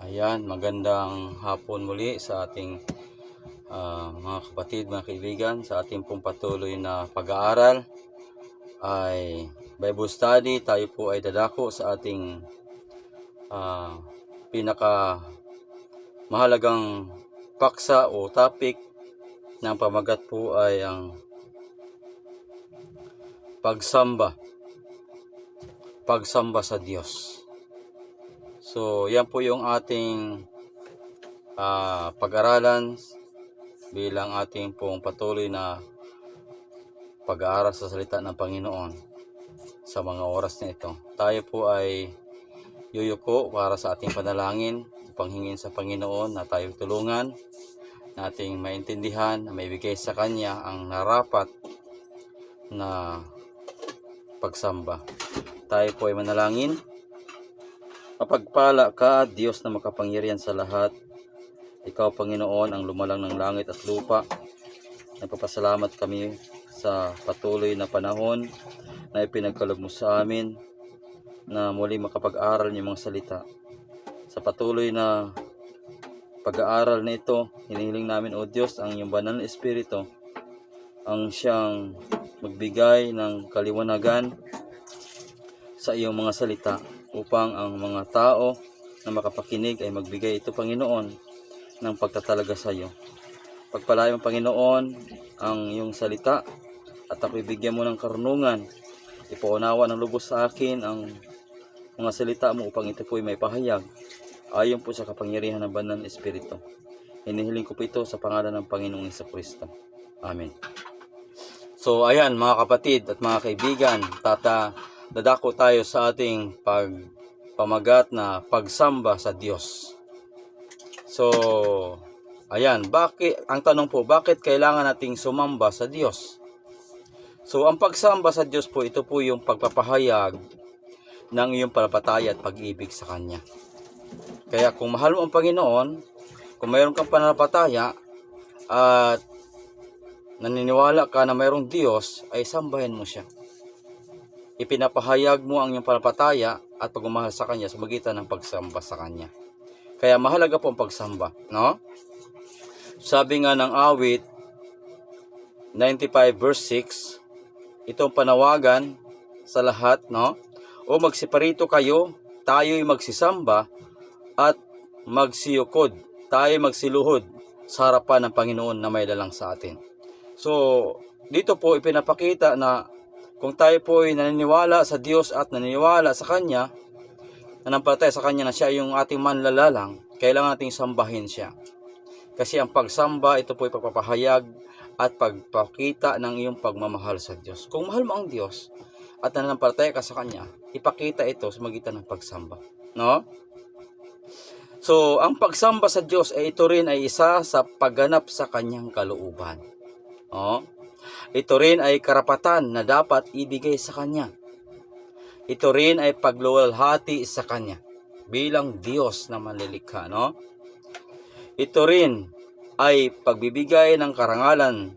Ayan, magandang hapon muli sa ating mga kapatid, mga kaibigan, sa ating pong patuloy na pag-aaral ay Bible study. Tayo po ay dadako sa ating pinaka mahalagang paksa o topic ng pamagat po ay ang pagsamba sa Diyos. So, yan po yung ating pag-aralan bilang ating pong patuloy na pag-aaral sa salita ng Panginoon sa mga oras na ito. Tayo po ay yuyuko para sa ating panalangin upang hingin sa Panginoon na tayo tulungan nating maintindihan na maibigay sa Kanya ang narapat na pagsamba. Tayo po ay manalangin. Mapagpala ka, Diyos na makapangyarihan sa lahat. Ikaw, Panginoon, ang lumalang ng langit at lupa. Nagpapasalamat kami sa patuloy na panahon na ipinagkaloob mo sa amin na muli makapag-aral ng mga salita. Sa patuloy na pag-aaral na ito, hinihiling namin, O Diyos, ang iyong banal na Espiritu ang siyang magbigay ng kaliwanagan sa iyong mga salita upang ang mga tao na makapakinig ay magbigay ito, Panginoon, ng pagtatalaga sa iyo. Pagpalain mo, Panginoon, ang iyong salita at ako'y bigyan mo ng karunungan. Ipaunawa ng lubos sa akin ang mga salita mo upang ito po'y may pahayag ayon po sa kapangyarihan ng banal na Espiritu. Hinihiling ko po ito sa pangalan ng Panginoong Jesucristo. Amen. So ayan mga kapatid at mga kaibigan, dadako tayo sa ating pamagat na pagsamba sa Diyos. So ayan, ang tanong po, bakit kailangan nating sumamba sa Diyos? So ang pagsamba sa Diyos po, ito po yung pagpapahayag ng iyong pananampalataya at pag-ibig sa Kanya. Kaya kung mahal mo ang Panginoon, kung mayroon kang pananampalataya at naniniwala ka na mayroong Diyos, ay sambahin mo siya. Ipinapahayag mo ang iyong pananampalataya at pagmamahal sa Kanya sa magitan ng pagsamba sa Kanya. Kaya mahalaga po ang pagsamba, no? Sabi nga ng awit 95 verse 6, itong panawagan sa lahat, no? O magsiparito kayo, tayo'y magsisamba at magsiyukod, tayo'y magsiluhod sa harapan ng Panginoon na may lalang sa atin. So, dito po ipinapakita na kung tayo po ay naniniwala sa Diyos at naniniwala sa Kanya, nanampalataya sa Kanya na siya yung ating manlalalang, kailangan nating sambahin siya. Kasi ang pagsamba, ito po ay pagpapahayag at pagpakita ng iyong pagmamahal sa Diyos. Kung mahal mo ang Diyos at nananampalataya ka sa Kanya, ipakita ito sa magitan ng pagsamba. No? So, ang pagsamba sa Diyos ay ito rin ay isa sa pagganap sa Kanyang kalooban. No? Ito rin ay karapatan na dapat ibigay sa Kanya. Ito rin ay pagluwalhati sa Kanya bilang Diyos na manlilikha, no? Ito rin ay pagbibigay ng karangalan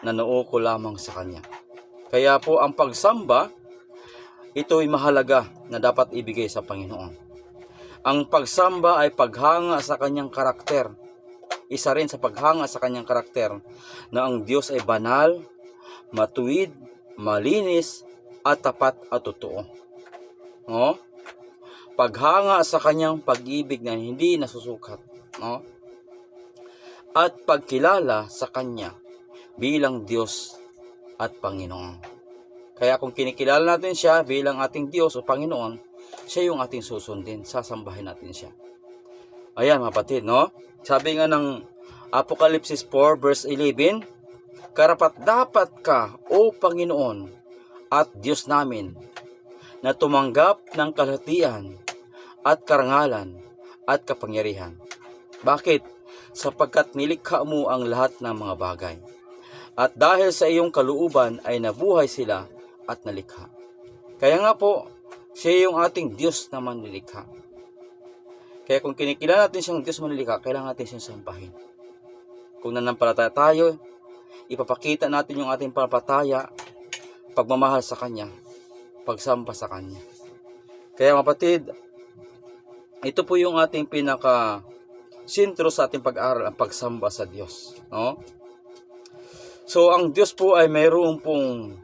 na noo ko lamang sa Kanya. Kaya po ang pagsamba, ito ay mahalaga na dapat ibigay sa Panginoon. Ang pagsamba ay paghanga sa Kanyang karakter. Isa rin sa paghanga sa Kanyang karakter na ang Diyos ay banal, matuwid, malinis, at tapat at totoo. No? Paghanga sa Kanyang pag-ibig na hindi nasusukat. No? At pagkilala sa Kanya bilang Diyos at Panginoon. Kaya kung kinikilala natin siya bilang ating Diyos o Panginoon, siya yung ating susundin, sasambahin natin siya. Ayan mga kapatid, no? Sabi nga ng Apokalipsis 4 verse 11, karapat-dapat ka, O Panginoon at Diyos namin, na tumanggap ng kalahatian at karangalan at kapangyarihan. Bakit? Sapagkat nilikha mo ang lahat ng mga bagay. At dahil sa iyong kalooban ay nabuhay sila at nalikha. Kaya nga po, siya yung ating Diyos na manlilikha. Kaya kung kinikilala natin siyang Diyos manlilikha, kailangan natin siyang sampahin. Kung nanampalataya tayo, ipapakita natin yung ating pananampalataya, pagmamahal sa Kanya, pagsamba sa Kanya. Kaya kapatid, ito po yung ating pinaka sentro sa ating pag-aaral, ang pagsamba sa Diyos, no? So ang Diyos po ay mayroon pong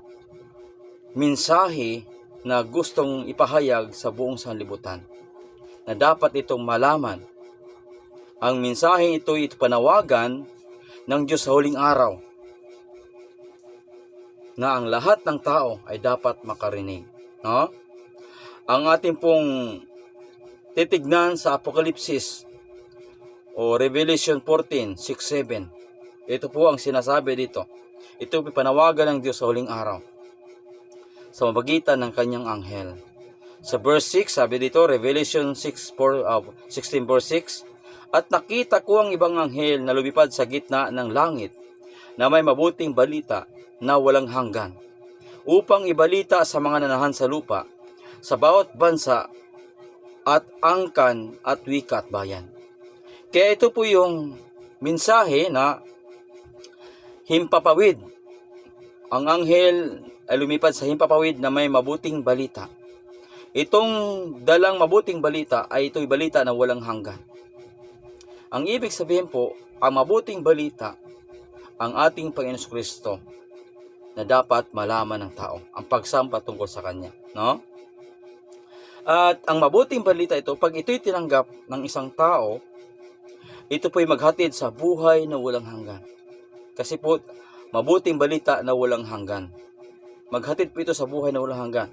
mensahe na gustong ipahayag sa buong sanlibutan, na dapat itong malaman. Ang mensahe ito panawagan ng Diyos sa huling araw, na ang lahat ng tao ay dapat makarinig, no? Ang ating pong titignan sa Apokalipsis o Revelation 14:6-7. Ito po ang sinasabi dito. Ito ay panawagan ng Diyos sa huling araw sa mamagitan ng kanyang anghel. Sa verse 6, sabi dito, Revelation 16:6, at nakita ko ang ibang anghel na lumipad sa gitna ng langit, na may mabuting balita na walang hanggan, upang ibalita sa mga nanahan sa lupa, sa bawat bansa at angkan at wika at bayan. Kaya ito po yung mensahe na himpapawid. Ang anghel ay lumipad sa himpapawid na may mabuting balita. Itong dalang mabuting balita ay ito'y balita na walang hanggan. Ang ibig sabihin po, ang mabuting balita, ang ating Panginoon Kristo na dapat malaman ng tao, ang pagsamba tungkol sa Kanya, no? At ang mabuting balita ito, pag ito'y tinanggap ng isang tao, ito po'y maghatid sa buhay na walang hanggan. Kasi po, mabuting balita na walang hanggan. Maghatid po ito sa buhay na walang hanggan.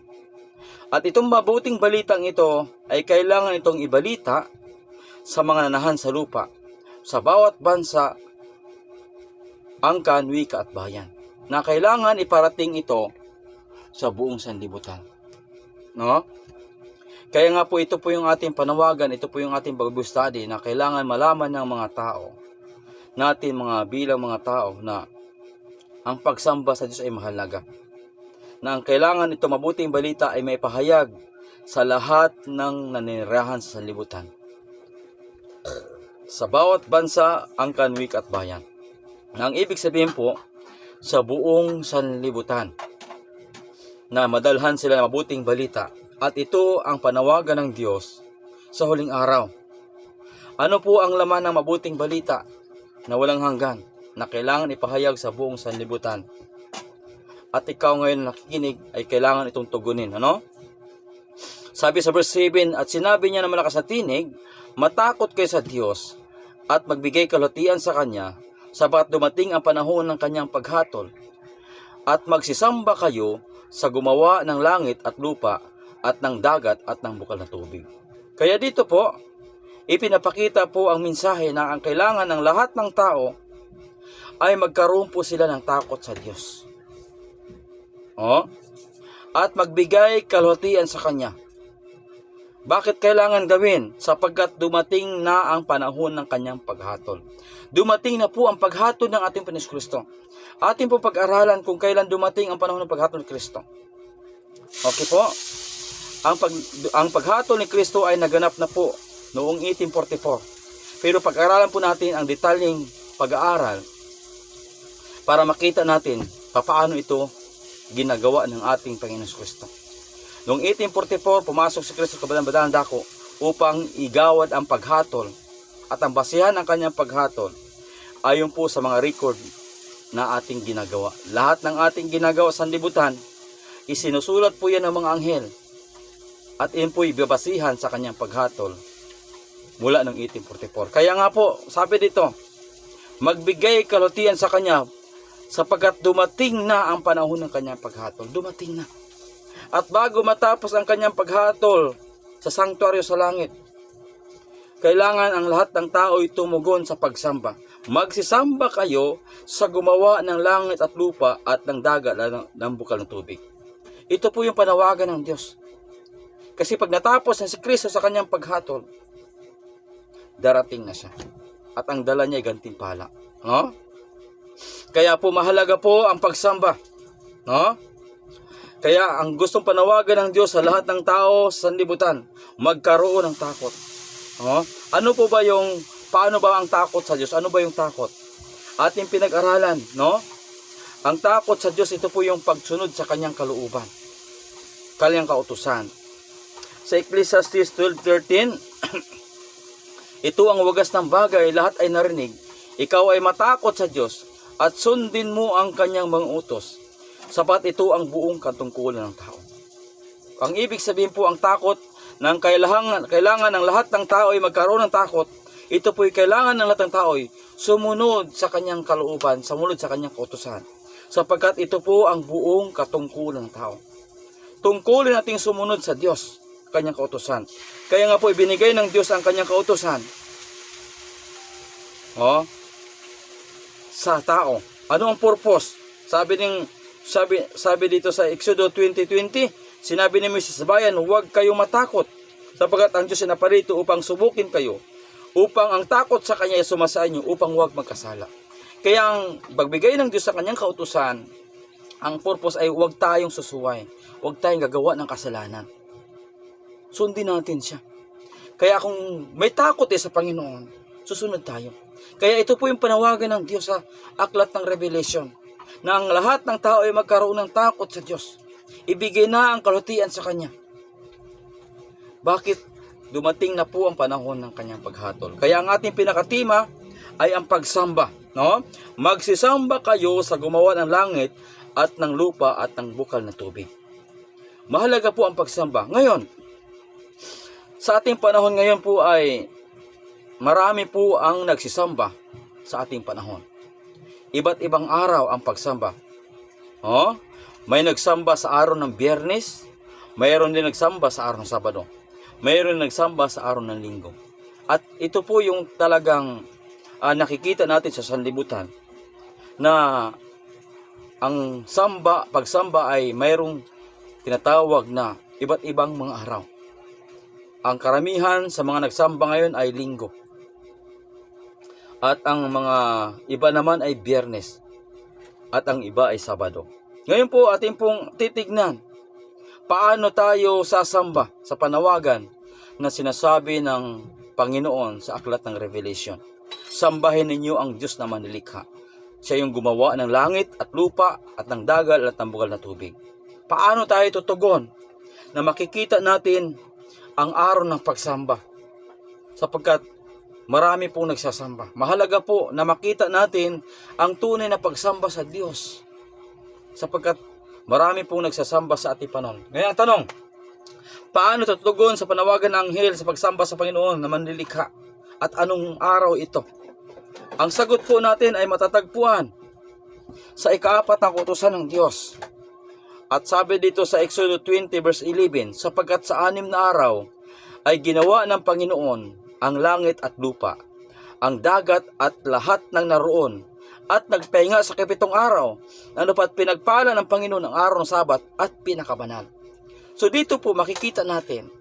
At itong mabuting balitang ito ay kailangan itong ibalita sa mga nanahan sa lupa, sa bawat bansa, angkan, wika at bayan, na kailangan iparating ito sa buong sanlibutan, no? Kaya nga po ito po yung ating panawagan, ito po yung ating Bible study na kailangan malaman ng mga tao, natin bilang mga tao, na ang pagsamba sa Diyos ay mahalaga. Na ang kailangan ito mabuting balita ay may pahayag sa lahat ng naninirahan sa sanlibutan, sa bawat bansa, angkan, wika at bayan. Na ang ibig sabihin po, sa buong sanlibutan, na madalhan sila ng mabuting balita. At ito ang panawagan ng Diyos sa huling araw. Ano po ang laman ng mabuting balita na walang hanggan, na kailangan ipahayag sa buong sanlibutan? At ikaw ngayon nakikinig ay kailangan itong tugunin, ano? Sabi sa verse 7, at sinabi niya na malakas na tinig, matakot kayo sa Diyos at magbigay kalutian sa Kanya, sapagat dumating ang panahon ng Kanyang paghatol, at magsisamba kayo sa gumawa ng langit at lupa, at ng dagat at ng bukal na tubig. Kaya dito po, ipinapakita po ang mensahe na ang kailangan ng lahat ng tao ay magkaroon po sila ng takot sa Diyos. At magbigay kalwatian sa Kanya. Bakit kailangan gawin? Sapagkat dumating na ang panahon ng Kanyang paghatol. Dumating na po ang paghatol ng ating Panginoon Kristo. Ating po pag-aralan kung kailan dumating ang panahon ng paghatol ng Kristo. Okay po? Ang paghatol ni Kristo ay naganap na po noong 1844. Pero pag-aralan po natin ang detalyeng pag-aaral para makita natin paano ito ginagawa ng ating Panginoon Kristo. Noong 1844, pumasok si Kristo sa kabalang-badalang dako upang igawad ang paghatol, at ang basihan ng kanyang paghatol ayon po sa mga record na ating ginagawa. Lahat ng ating ginagawa sa sanlibutan, isinusulat po yan ng mga anghel. At iyon po ibabasihan sa kanyang paghatol mula ng 1844. Kaya nga po, sabi dito, magbigay kalutian sa Kanya sapagkat dumating na ang panahon ng Kanyang paghatol. Dumating na. At bago matapos ang Kanyang paghatol sa sanktuaryo sa langit, kailangan ang lahat ng tao ay tumugon sa pagsamba. Magsisamba kayo sa gumawa ng langit at lupa at ng dagat at ng bukal ng tubig. Ito po yung panawagan ng Diyos. Kasi pag natapos na si Kristo sa kanyang paghatol, darating na siya. At ang dala niya ay gantimpala. No? Kaya po mahalaga po ang pagsamba. No? Kaya ang gustong panawagan ng Diyos sa lahat ng tao sa sanlibutan, magkaroon ng takot. No? Ano po ba paano ba ang takot sa Diyos? Ano ba yung takot? Ating pinag-aralan, no? Ang takot sa Diyos, ito po yung pagsunod sa kanyang kalooban, kanyang kautusan. Sa Ecclesiastes 12:13, Ito ang wagas ng bagay, lahat ay narinig. Ikaw ay matakot sa Diyos at sundin mo ang kanyang mga utos. Sapat ito ang buong katungkulan ng tao. Ang ibig sabihin po, ang takot ng kailangan ng lahat ng tao ay magkaroon ng takot. Ito po'y kailangan ng lahat ng tao ay sumunod sa kanyang kalooban, sumunod sa kanyang kautusan. Sapagkat ito po ang buong katungkulan ng tao. Tungkulin nating sumunod sa Diyos, kanyang kautusan. Kaya nga po ibinigay ng Diyos ang kanyang kautusan sa tao. Ano ang purpose? Sabi dito sa Exodo 20:20, sinabi ni Moises sa bayan, huwag kayong matakot, sapagkat ang Diyos ay naparito upang subukin kayo, upang ang takot sa kanya ay sumasa inyo, upang huwag magkasala. Kaya ang pagbigay ng Diyos sa kanyang kautusan, ang purpose ay huwag tayong susuway, huwag tayong gagawa ng kasalanan. Sundin natin siya. Kaya kung may takot sa Panginoon, susunod tayo. Kaya ito po yung panawagan ng Diyos sa aklat ng Revelation, na ang lahat ng tao ay magkaroon ng takot sa Diyos. Ibigay na ang kalutian sa Kanya. Bakit? Dumating na po ang panahon ng Kanyang paghatol. Kaya ang ating pinakatima ay ang pagsamba. Magsisamba kayo sa gumawa ng langit at ng lupa at ng bukal na tubig. Mahalaga po ang pagsamba. Ngayon, sa ating panahon ngayon po ay marami po ang nagsisamba sa ating panahon. Iba't ibang araw ang pagsamba. May nagsamba sa araw ng Biyernes, mayroon din nagsamba sa araw ng Sabado, mayroon din nagsamba sa araw ng Linggo. At ito po yung talagang nakikita natin sa sanlibutan, na ang pagsamba ay mayroong tinatawag na iba't ibang mga araw. Ang karamihan sa mga nagsamba ngayon ay Linggo. At ang mga iba naman ay Biyernes. At ang iba ay Sabado. Ngayon po ating pong titignan paano tayo sasamba sa panawagan na sinasabi ng Panginoon sa aklat ng Revelation. Sambahin ninyo ang Diyos na manilikha. Siya yung gumawa ng langit at lupa at ng dagat at ng bukal na tubig. Paano tayo tutugon na makikita natin ang araw ng pagsamba? Sapagkat marami pong nagsasamba. Mahalaga po na makita natin ang tunay na pagsamba sa Diyos. Sapagkat marami pong nagsasamba sa ating panahon. Ngayon ang tanong, paano tutugon sa panawagan ng anghel sa pagsamba sa Panginoon na manlilikha? At anong araw ito? Ang sagot po natin ay matatagpuan sa ika-4 na kautusan ng Diyos. At sabi dito sa Exodo 20 verse 11, sapagkat sa 6 na araw ay ginawa ng Panginoon ang langit at lupa, ang dagat at lahat ng naroon, at nagpahinga sa 7 araw, pat pinagpala ng Panginoon ang araw ng Sabat at pinakabanal. So dito po makikita natin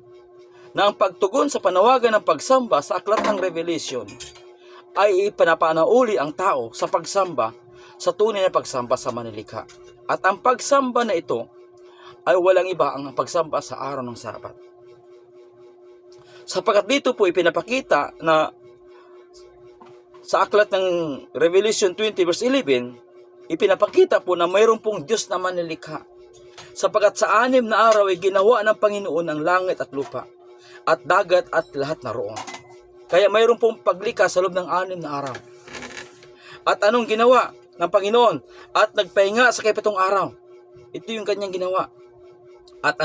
na ang pagtugon sa panawagan ng pagsamba sa aklat ng Revelation ay ipinapanauli ang tao sa pagsamba, sa tunay na pagsamba sa manilikha. At ang pagsamba na ito ay walang iba ang pagsamba sa araw ng Sabat. Sapagkat dito po ipinapakita na sa aklat ng Revelation 20 verse 11, ipinapakita po na mayroon pong Diyos na manilikha. Sapagkat sa 6 na araw ay ginawa ng Panginoon ang langit at lupa, at dagat at lahat na roon. Kaya mayroon pong paglikha sa loob ng 6 na araw. At anong ginawa ng Panginoon? At nagpahinga sa 7 araw. Ito yung kanyang ginawa. At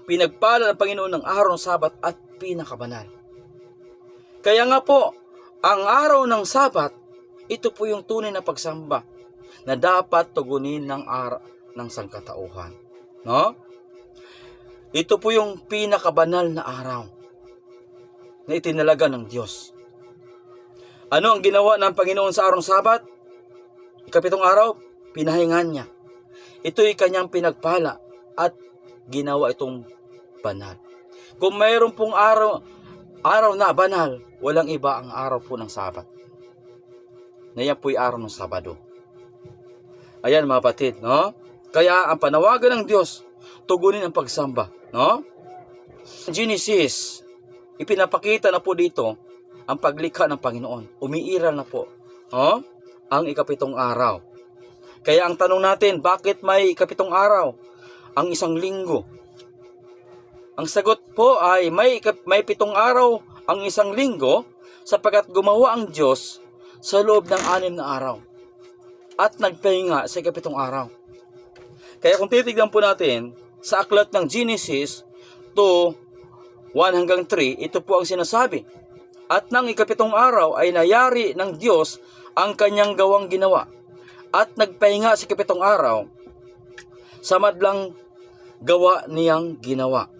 pinagpala ng Panginoon ng araw ng Sabat at pinakabanal. Kaya nga po, ang araw ng Sabat, ito po yung tunay na pagsamba na dapat tugunin ng sangkatauhan. Ito po yung pinakabanal na araw na itinalaga ng Diyos. Ano ang ginawa ng Panginoon sa araw ng Sabat? 7 araw, pinahingan niya. Ito'y kanyang pinagpala at ginawa itong banal. Kung mayroon pong araw na banal, walang iba ang araw po ng Sabat. Na yan po'y araw ng Sabado. Ayan mga kapatid, Kaya ang panawagan ng Diyos, tugunin ang pagsamba, Genesis, ipinapakita na po dito ang paglikha ng Panginoon. Umiiral na po, ang 7 araw. Kaya ang tanong natin, bakit may 7 araw? Ang 1 linggo. Ang sagot po ay may 7 araw ang 1 linggo sapagkat gumawa ang Diyos sa loob ng 6 na araw at nagpahinga sa 7 araw. Kaya kung titignan po natin sa aklat ng Genesis 2:1-3, ito po ang sinasabi. At nang 7 araw ay nayari ng Diyos ang kanyang gawang ginawa at nagpahinga sa 7 araw sa madlang gawa niyang ginawa.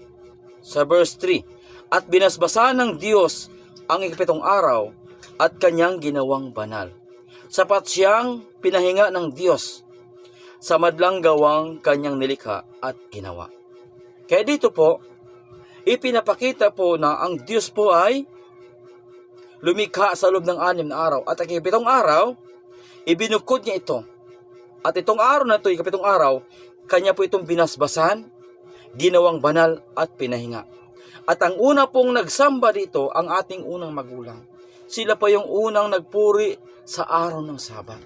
Sa verse 3, at binasbasan ng Diyos ang 7 araw at kanyang ginawang banal. Sapat siyang pinahinga ng Diyos sa madlang gawang kanyang nilikha at ginawa. Kaya dito po, ipinapakita po na ang Diyos po ay lumikha sa loob ng 6 na araw. At ang 7 araw, ibinukod niya ito. At itong araw na ito, 7 araw, kanya po itong binasbasan, ginawang banal at pinahinga. At ang una pong nagsamba dito, ang ating unang magulang. Sila pa yung unang nagpuri sa araw ng Sabat.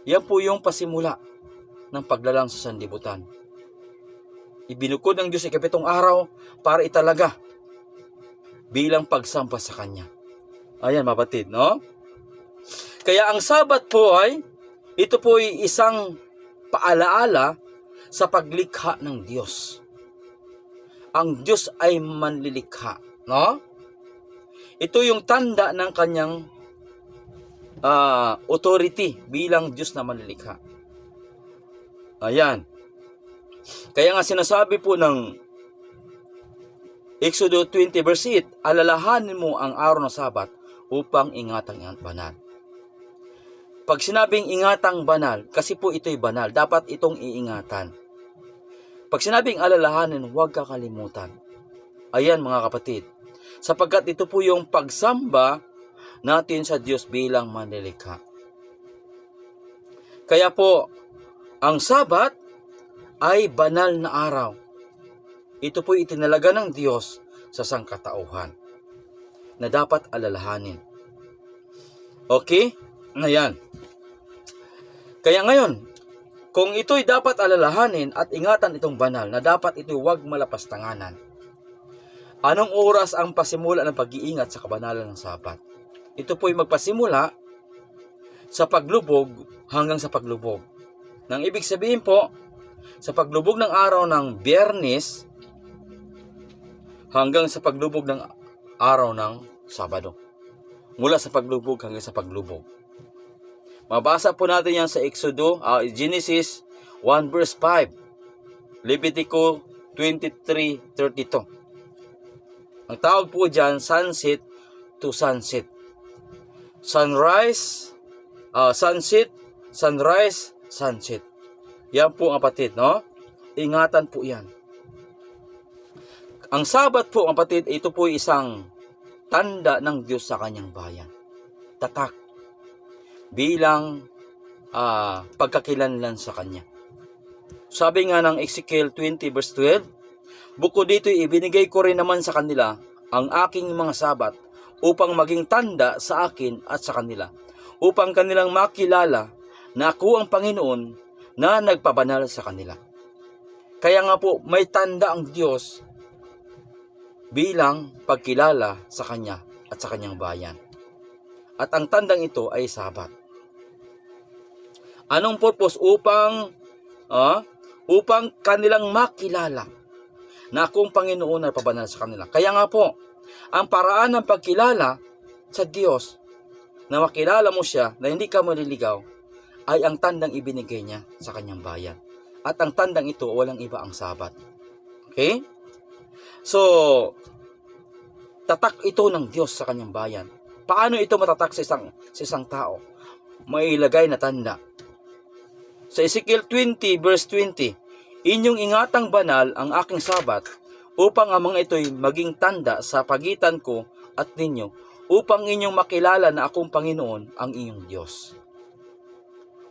Yan po yung pasimula ng paglalang sa sanlibutan. Ibinukod ng Diyos 7 araw para italaga bilang pagsamba sa Kanya. Ayan, mapatid, no? Kaya ang Sabat po ay, ito po ay isang paalaala sa paglikha ng Diyos. Ang Diyos ay manlilikha, no? Ito yung tanda ng kanyang authority bilang Diyos na manlilikha. Ayan. Kaya nga sinasabi po ng Exodus 20 verse 8, alalahanin mo ang araw ng Sabat upang ingatang banal. Pag sinabing ingatang banal, kasi po ito'y banal, dapat itong iingatan. Pag sinabing alalahanin, huwag kakalimutan. Ayan mga kapatid, sapagkat ito po yung pagsamba natin sa Diyos bilang manlilikha. Kaya po, ang Sabat ay banal na araw. Ito po itinalaga ng Diyos sa sangkatauhan na dapat alalahanin. Okay? Ayan. Kaya ngayon, kung ito'y dapat alalahanin at ingatan itong banal na dapat ito'y huwag malapastanganan, anong oras ang pasimula ng pag-iingat sa kabanalan ng Sabat? Ito po'y magpasimula sa paglubog hanggang sa paglubog. Nang ibig sabihin po, sa paglubog ng araw ng Biyernes hanggang sa paglubog ng araw ng Sabado. Mula sa paglubog hanggang sa paglubog. Mabasa po natin yan sa Genesis 1 verse 5, Levitico 23:32. Ang tawag po dyan, sunset to sunset. Sunrise, sunset, sunrise, sunset. Yan po ang kapatid, no? Ingatan po yan. Ang Sabat po, kapatid, ito po isang tanda ng Diyos sa kanyang bayan. Tatak. Bilang pagkakilanlan sa Kanya. Sabi nga ng Ezekiel 20 verse 12, bukod dito ibinigay ko rin naman sa kanila ang aking mga Sabat upang maging tanda sa akin at sa kanila, upang kanilang makilala na ako ang Panginoon na nagpabanal sa kanila. Kaya nga po, may tanda ang Diyos bilang pagkilala sa Kanya at sa Kanyang bayan. At ang tandang ito ay Sabat. Anong purpose? Upang kanilang makilala na akong Panginoon na pabanal sa kanila. Kaya nga po, ang paraan ng pagkilala sa Diyos, na makilala mo siya, na hindi ka maliligaw, ay ang tandang ibinigay niya sa kanyang bayan. At ang tandang ito, walang iba ang Sabat. Okay? So, tatak ito ng Diyos sa kanyang bayan. Paano ito matatak sa isang tao? May ilagay na tanda. Sa Ezekiel 20 verse 20, inyong ingatang banal ang aking Sabat upang ang mga ito'y maging tanda sa pagitan ko at ninyo, upang inyong makilala na akong Panginoon ang inyong Diyos.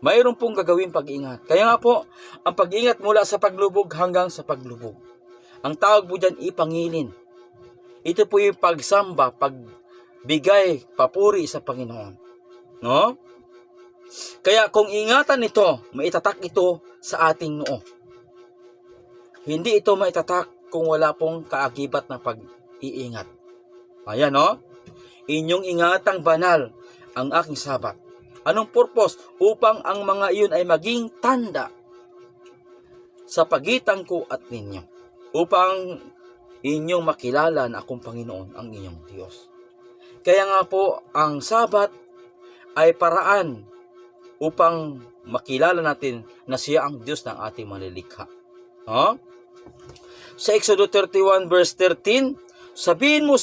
Mayroon pong gagawin pag-ingat. Kaya nga po, ang pag-ingat mula sa paglubog hanggang sa paglubog. Ang tawag po dyan, ipangilin. Ito po yung pagsamba, pagbigay, papuri sa Panginoon. No? Kaya kung ingatan ito, maitatak ito sa ating noo. Hindi ito maitatak kung wala pong kaagibat na pag-iingat. Ayan, no? Inyong ingatang banal ang aking Sabat. Anong purpose? Upang ang mga iyon ay maging tanda sa pagitan ko at ninyo. Upang inyong makilala na akong Panginoon ang inyong Diyos. Kaya nga po, ang Sabat ay paraan upang makilala natin na siya ang Diyos ng ating malilikha. Sa Exodus 31 verse 13, sabihin mo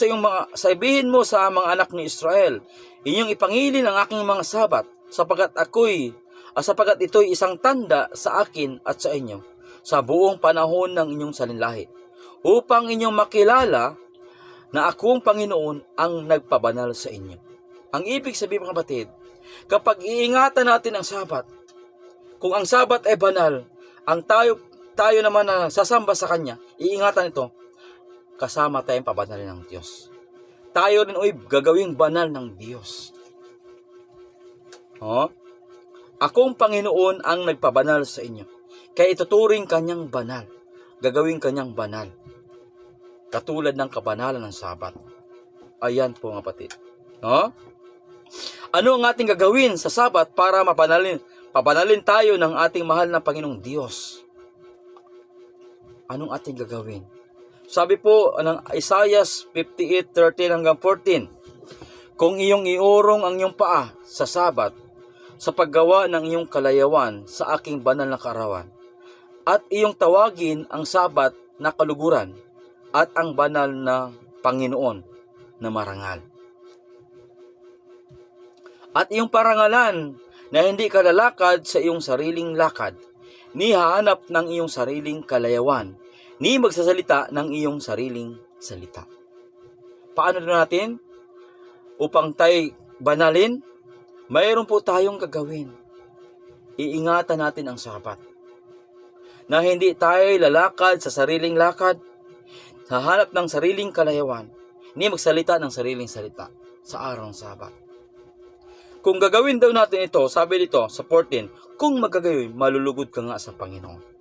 sa mga anak ni Israel, inyong ipangilin ang aking mga Sabat, sapagat ito'y isang tanda sa akin at sa inyo sa buong panahon ng inyong salinlahi, upang inyong makilala na akong Panginoon ang nagpabanal sa inyo. Ang ibig sabihin, mga kapatid, kapag iingatan natin ang Sabat, kung ang Sabat ay banal, ang tayo naman na sasamba sa Kanya, iingatan ito, kasama tayong pabanalin ng Diyos. Tayo rin gagawing banal ng Diyos. Akong Panginoon ang nagpabanal sa inyo. Kaya ituturing Kanyang banal. Gagawing Kanyang banal. Katulad ng kabanalan ng Sabat. Ayan po, mga kapatid. Ano ang ating gagawin sa Sabat para pabanalin tayo ng ating mahal na Panginoong Diyos? Anong ating gagawin? Sabi po ng Isaiah 58:13-14, kung iyong iurong ang iyong paa sa Sabat, sa paggawa ng iyong kalayawan sa aking banal na kaarawan, at iyong tawagin ang Sabat na kaluguran, at ang banal na Panginoon na marangal. At iyong parangalan na hindi ka lalakad sa iyong sariling lakad, ni hahanap ng iyong sariling kalayawan, ni magsasalita ng iyong sariling salita. Paano natin? Upang tayo banalin, mayroon po tayong gagawin. Iingatan natin ang Sabat. Na hindi tayo lalakad sa sariling lakad, hahanap ng sariling kalayawan, ni magsalita ng sariling salita sa araw ng Sabat. Kung gagawin daw natin ito, sabi dito sa 14, kung magagayon, malulugod ka nga sa Panginoon.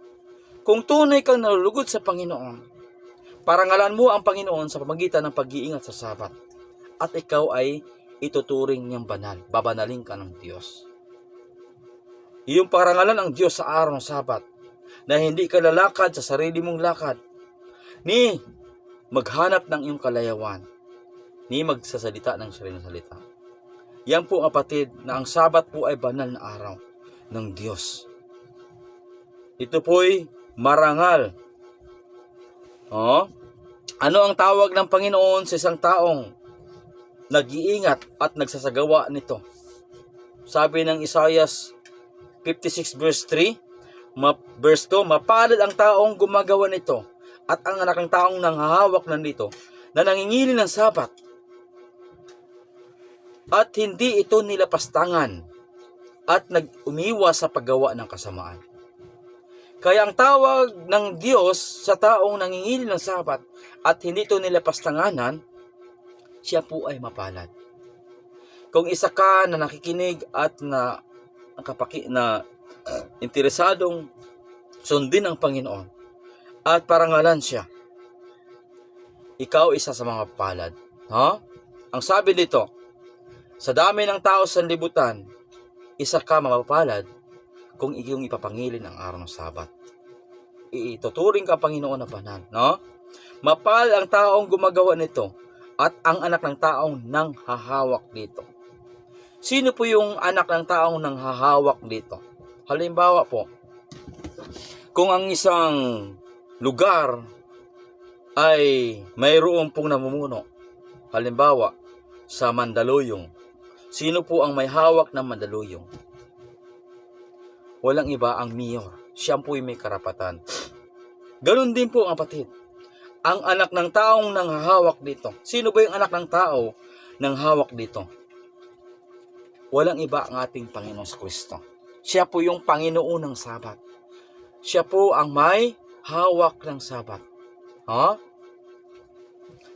Kung tunay kang nalulugod sa Panginoon, parangalan mo ang Panginoon sa pamagitan ng pag-iingat sa Sabat, at ikaw ay ituturing niyang banal, babanalin ka ng Diyos. Iyong parangalan ang Diyos sa araw ng Sabat, na hindi ka lalakad sa sarili mong lakad, ni maghanap ng iyong kalayawan, ni magsasalita ng sariling salita. Yan po, kapatid, na ang Sabat po ay banal na araw ng Diyos. Ito po'y marangal. Ano ang tawag ng Panginoon sa isang taong nag-iingat at nagsasagawa nito? Sabi ng Isaiah 56 verse 3, verse 2, mapalad ang taong gumagawa nito at ang anak ng taong nanghahawak nito na nangingili ng Sabat at hindi ito nilapastangan at nag-umiwas sa paggawa ng kasamaan. Kaya ang tawag ng Diyos sa taong nangingili ng Sabat at hindi ito nilapastanganan, siya po ay mapalad. Kung isa ka na nakikinig at na interesadong sundin ang Panginoon at parangalan siya, ikaw isa sa mga palad. Ang sabi dito, sa dami ng tao sa libutan, isa ka mapapalad kung iyong ipapangilin ang araw ng Sabat. Ituturing ka Panginoon na banal. Mapal ang taong gumagawa nito at ang anak ng taong nang hahawak dito. Sino po yung anak ng taong nang hahawak dito? Halimbawa po, kung ang isang lugar ay mayroon pong namumuno, halimbawa sa Mandaluyong, sino po ang may hawak ng Mandaluyong? Walang iba, ang mayor. Siya po may karapatan. Ganon din po, ang kapatid. Ang anak ng taong nang hahawak dito. Sino ba yung anak ng tao nang hawak dito? Walang iba, ang ating Panginoon Kristo. Siya po yung Panginoon ng Sabat. Siya po ang may hawak ng Sabat.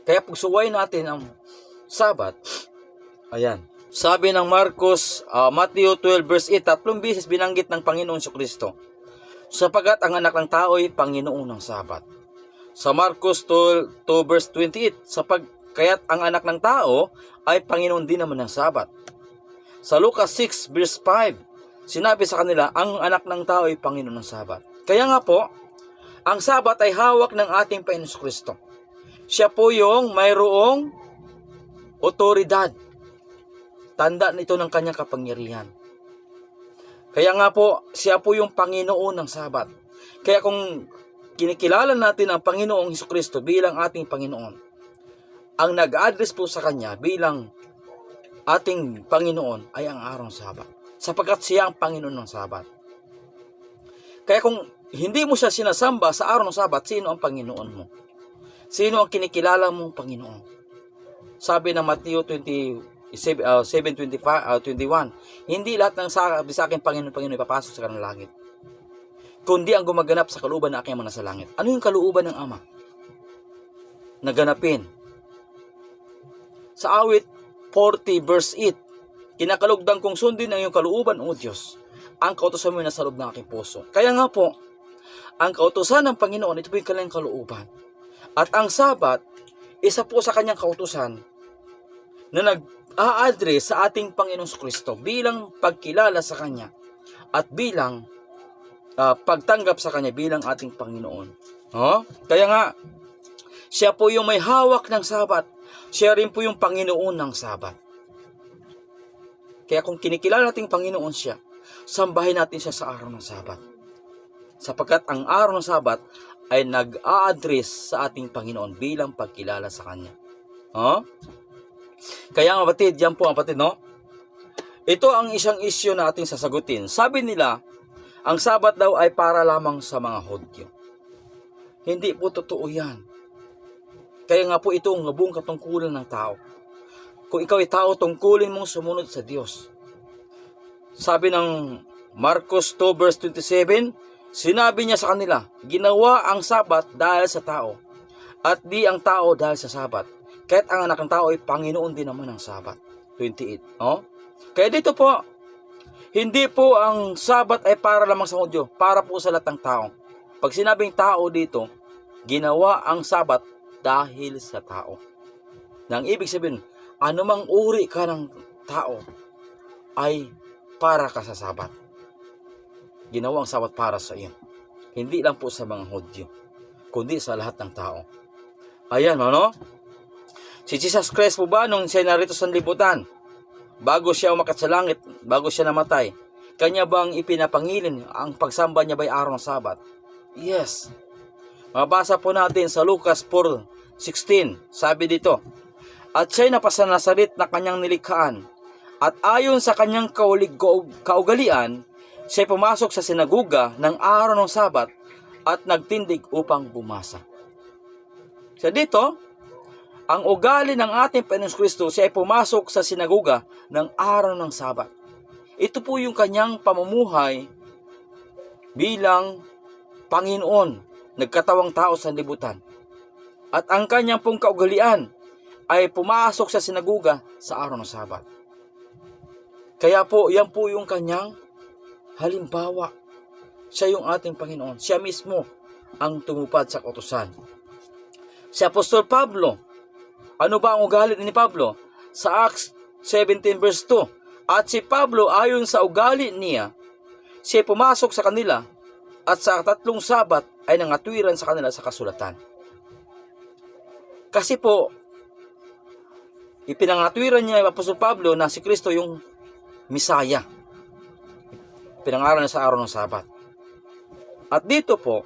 Kaya pagsuway natin ang Sabat, ayan. Sabi ng Matthew 12 verse 8, 3 beses binanggit ng Panginoon Kristo, sapagat ang anak ng tao ay Panginoon ng Sabat. Sa Marcos 2 verse 28, Kaya't ang anak ng tao ay Panginoon din naman ng Sabat. Sa Lucas 6 verse 5, sinabi sa kanila, ang anak ng tao ay Panginoon ng Sabat. Kaya nga po, ang Sabat ay hawak ng ating Panginoon Kristo. Siya po yung mayroong otoridad. Tanda nito ng kanyang kapangyarihan. Kaya nga po, siya po yung Panginoon ng Sabat. Kaya kung kinikilala natin ang Panginoong Hesukristo bilang ating Panginoon, ang nag-address po sa Kanya bilang ating Panginoon ay ang araw ng Sabat. Sapagkat siya ang Panginoon ng Sabat. Kaya kung hindi mo siya sinasamba sa araw ng Sabat, sino ang Panginoon mo? Sino ang kinikilala mong Panginoon? Sabi ng Matthew 7:21, hindi lahat ng sabi sa akin, Panginoon, Panginoon, ipapasok sa kanang langit, kundi ang gumaganap sa kalooban na aking mga nasa langit. Ano yung kalooban ng Ama? Naganapin. Sa awit 40 verse 8, kinakalugdan kong sundin ang iyong kalooban, O Diyos. Ang kautusan mo ay nasa loob ng aking puso. Kaya nga po, ang kautusan ng Panginoon, ito po yung kanyang kalooban. At ang Sabat, isa po sa kanyang kautusan na nag-a-address sa ating Panginoong Kristo bilang pagkilala sa Kanya at bilang pagtanggap sa Kanya bilang ating Panginoon. Kaya nga, siya po yung may hawak ng Sabat. Siya rin po yung Panginoon ng Sabat. Kaya kung kinikilala nating Panginoon siya, sambahin natin siya sa araw ng Sabat. Sapagkat ang araw ng Sabat ay nag-a-address sa ating Panginoon bilang pagkilala sa Kanya. Kaya nga kapatid, yan po ang kapatid, no? Ito ang isang issue na ating sasagutin. Sabi nila, ang Sabat daw ay para lamang sa mga Hudyo. Hindi po totoo yan. Kaya nga po ito ang buong katungkulan ng tao. Kung ikaw ay tao, tungkulin mong sumunod sa Diyos. Sabi ng Marcos 2 verse 27, sinabi niya sa kanila, ginawa ang Sabat dahil sa tao, at di ang tao dahil sa Sabat. Kahit ang anak ng tao ay Panginoon din naman ng Sabat. 28. Kaya dito po, hindi po ang Sabat ay para lamang sa Hudyo, para po sa lahat ng tao. Pag sinabing tao dito, ginawa ang Sabat dahil sa tao. Nang ibig sabihin, anumang uri ka ng tao ay para ka sa Sabat. Ginawa ang Sabat para sa iyo. Hindi lang po sa mga Hudyo, kundi sa lahat ng tao. Ayan, Si Jesus Christ po ba, nung siya narito sa libutan, bago siya umakyat sa langit, bago siya namatay, kanya bang ipinapangilin ang pagsamba niya ba'y araw ng Sabat? Yes. Mabasa po natin sa Lucas 4:16, sabi dito, at siya'y napasanasarit na kanyang nilikhaan, at ayon sa kanyang kaugalian, siya'y pumasok sa sinaguga ng araw ng Sabat at nagtindig upang bumasa. So dito, ang ugali ng ating Panginoong Kristo, siya ay pumasok sa sinaguga ng araw ng Sabat. Ito po yung kanyang pamumuhay bilang Panginoon, nagkatawang tao sa libutan. At ang kanyang pong kaugalian ay pumasok sa sinaguga sa araw ng Sabat. Kaya po, yan po yung kanyang halimbawa. Siya yung ating Panginoon. Siya mismo ang tumupad sa kautusan. Si Apostol Pablo, ano ba ang ugali ni Pablo? Sa Acts 17 verse 2, at si Pablo ayon sa ugali niya, siya pumasok sa kanila at sa 3 Sabat ay nangatwiran sa kanila sa kasulatan. Kasi po, ipinangatwiran niya yung Apostol Pablo na si Kristo yung Misaya. Pinangaral na sa araw ng Sabat. At dito po,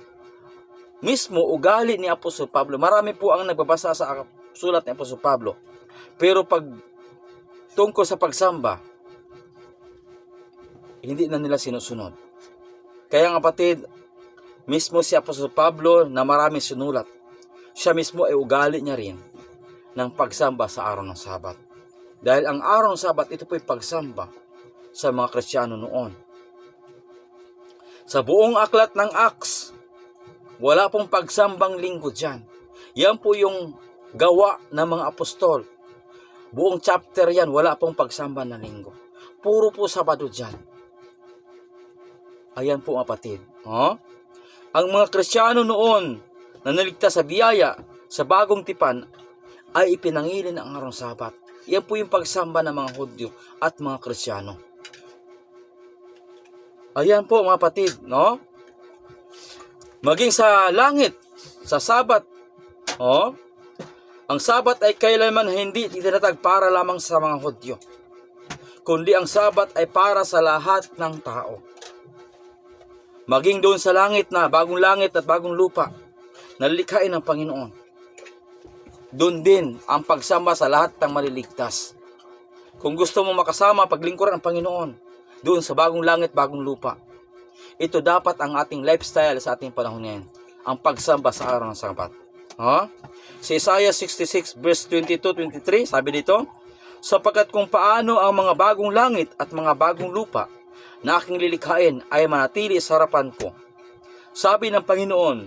mismo ugali ni Apostol Pablo, marami po ang nagbabasa sa sulat ni Apostol Pablo. Pero pag tungkol sa pagsamba, hindi na nila sinusunod. Kaya nga kapatid, mismo si Apostol Pablo na maraming sinulat, siya mismo ay ugali niya rin ng pagsamba sa araw ng Sabat. Dahil ang araw ng Sabat, ito po ay pagsamba sa mga Kristiyano noon. Sa buong aklat ng Acts, wala pong pagsambang linggo dyan. Yan po yung gawa ng mga apostol. Buong chapter yan, wala pong pagsamba ng linggo. Puro po Sabado dyan. Ayan po kapatid. Ang mga Kristiyano noon na naligtas sa biyaya sa bagong tipan ay ipinangilin ang araw ng Sabat. Yan po yung pagsamba ng mga Hudyo at mga Kristiyano. Ayan po mga kapatid, no? Maging sa langit, sa Sabat, ang Sabat ay kailanman hindi itinatag para lamang sa mga Hudyo, kundi ang Sabat ay para sa lahat ng tao. Maging doon sa langit na bagong langit at bagong lupa na likhain ng Panginoon, doon din ang pagsamba sa lahat ng maliligtas. Kung gusto mo makasama paglingkuran ng Panginoon, doon sa bagong langit, bagong lupa, ito dapat ang ating lifestyle sa ating panahon ngayon, ang pagsamba sa araw ng Sabat. Si Isaiah 66 verse 22-23, sabi dito, sapagkat kung paano ang mga bagong langit at mga bagong lupa na aking lilikhain ay manatili sa harapan ko. Sabi ng Panginoon,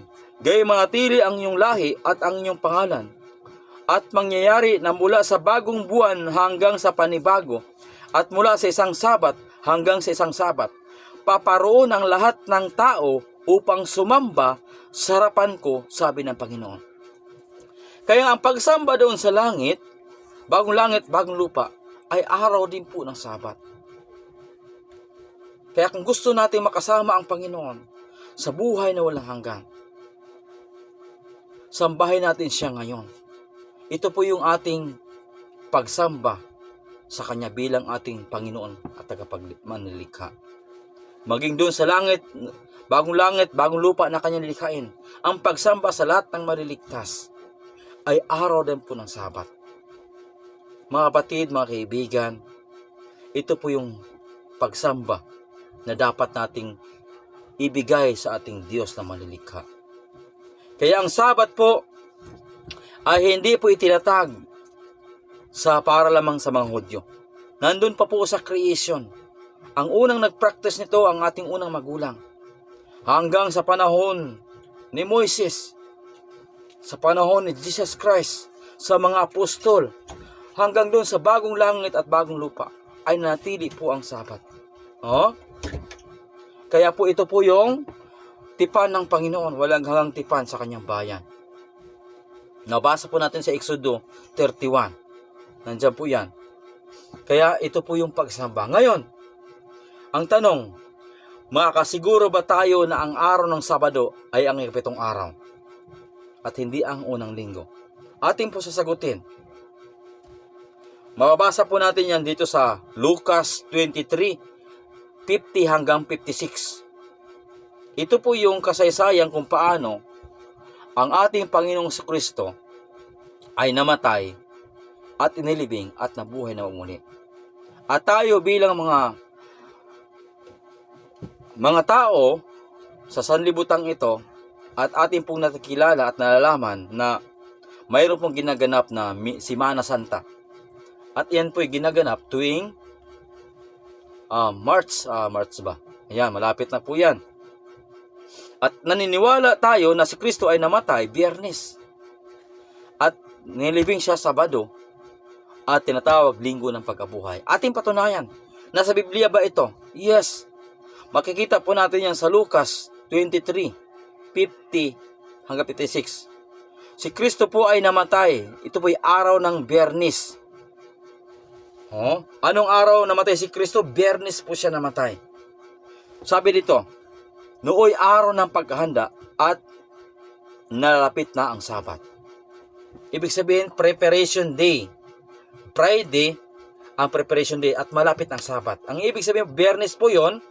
gayon manatili ang iyong lahi at ang iyong pangalan, at mangyayari na mula sa bagong buwan hanggang sa panibago, at mula sa isang Sabat hanggang sa isang Sabat, paparoon ang lahat ng tao upang sumamba sa harapan ko, sabi ng Panginoon. Kaya ang pagsamba doon sa langit, bagong lupa, ay araw din po ng Sabat. Kaya kung gusto natin makasama ang Panginoon sa buhay na walang hanggan, sambahin natin siya ngayon. Ito po yung ating pagsamba sa Kanya bilang ating Panginoon at tagapagmanlilikha. Maging doon sa langit, bagong lupa na Kanya nilikhain, ang pagsamba sa lahat ng maliligtas ay araw din po ng Sabat. Mga kapatid, mga kaibigan, ito po yung pagsamba na dapat nating ibigay sa ating Diyos na malilikha. Kaya ang Sabat po ay hindi po itinatag sa para lamang sa mga Hudyo. Nandun pa po sa creation. Ang unang nag-practice nito ang ating unang magulang. Hanggang sa panahon ni Moises, sa panahon ni Jesus Christ, sa mga apostol, hanggang doon sa bagong langit at bagong lupa, ay natili po ang Sabat. Kaya po ito po yung tipan ng Panginoon, walang hanggang tipan sa kanyang bayan. Nabasa po natin sa Exodo 31. Nandiyan po yan. Kaya ito po yung pagsamba. Ngayon, ang tanong, makakasiguro ba tayo na ang araw ng Sabado ay ang ikapitong araw at hindi ang unang linggo? Atin po sasagutin. Mababasa po natin yan dito sa Lucas 23:50 hanggang 56. Ito po yung kasaysayan kung paano ang ating Panginoong Kristo ay namatay at inilibing at nabuhay na muli. At tayo bilang mga tao sa sanlibutan ito at ating pong nakikilala at nalalaman na mayroon pong ginaganap na Semana Santa. At yan po'y ginaganap tuwing March ba? Ayan, malapit na po yan. At naniniwala tayo na si Kristo ay namatay Biyernes at nilibing siya Sabado at tinatawag Linggo ng Pagkabuhay. Ating patunayan. Nasa Biblia ba ito? Yes. Makikita po natin yan sa Lucas 23:50 hanggang 56. Si Kristo po ay namatay. Ito po ay araw ng Biyernes. Anong araw namatay si Kristo? Biyernes po siya namatay. Sabi dito, nooy araw ng paghahanda at nalapit na ang Sabat. Ibig sabihin, preparation day. Friday, ang preparation day at malapit ang Sabat. Ang ibig sabihin, Biyernes po yon,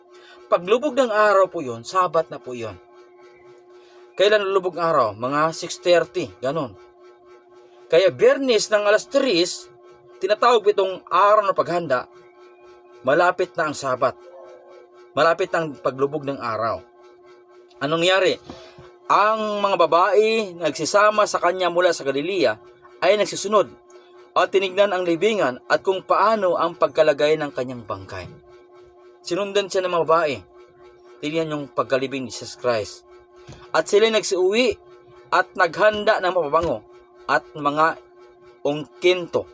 paglubog ng araw po yon, Sabat na po yon. Kailan lulubog ang araw? Mga 6:30, ganon. Kaya Biyernes ng alas 3, tinatawag itong araw ng paghanda, malapit na ang Sabat. Malapit ang paglubog ng araw. Anong nangyari? Ang mga babae nagsisama sa kanya mula sa Galilea ay nagsisunod at tinignan ang libingan at kung paano ang pagkalagay ng kanyang bangkay. Sinundan siya ng mga babae. Tingnan yung pagkalibing ni Jesus Christ. At sila nagsiuwi at naghanda ng mapabango at mga ungkinto.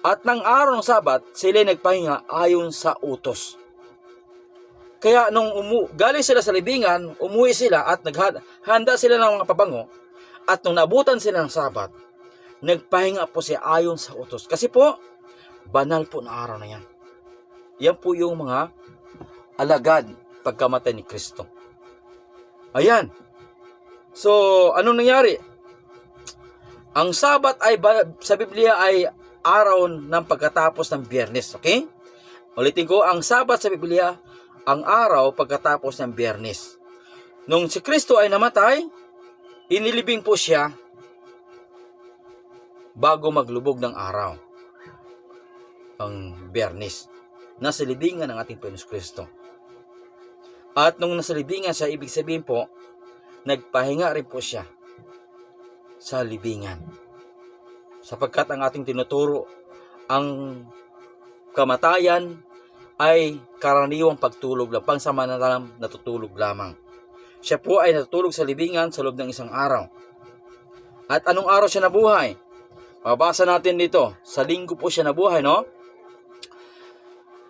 At ng araw ng Sabat, sila nagpahinga ayon sa utos. Kaya nung galing sila sa libingan, umuwi sila at naghanda sila ng mga pabango. At nung nabutan sila ng Sabat, nagpahinga po siya ayon sa utos. Kasi po, banal po na araw na yan. Yan po yung mga alagad pagkamatay ni Kristo. Ayan. So, anong nangyari? Ang Sabat ay sa Biblia ay araw ng pagkatapos ng Biyernes. Okay? Ulitin ko, ang Sabat sa Biblia, ang araw pagkatapos ng Biyernes. Nung si Kristo ay namatay, inilibing po siya bago maglubog ng araw. Ang Biyernes. Nasa libingan ng ating Panginoon Kristo. At nung nasa libingan siya, ibig sabihin po, nagpahinga rin po siya sa libingan. Sapagkat ang ating tinuturo, ang kamatayan ay karaniwang pagtulog lang, pangsamanalang natutulog lamang. Siya po ay natutulog sa libingan sa loob ng isang araw. At anong araw siya nabuhay? Mabasa natin dito, sa linggo po siya nabuhay, no?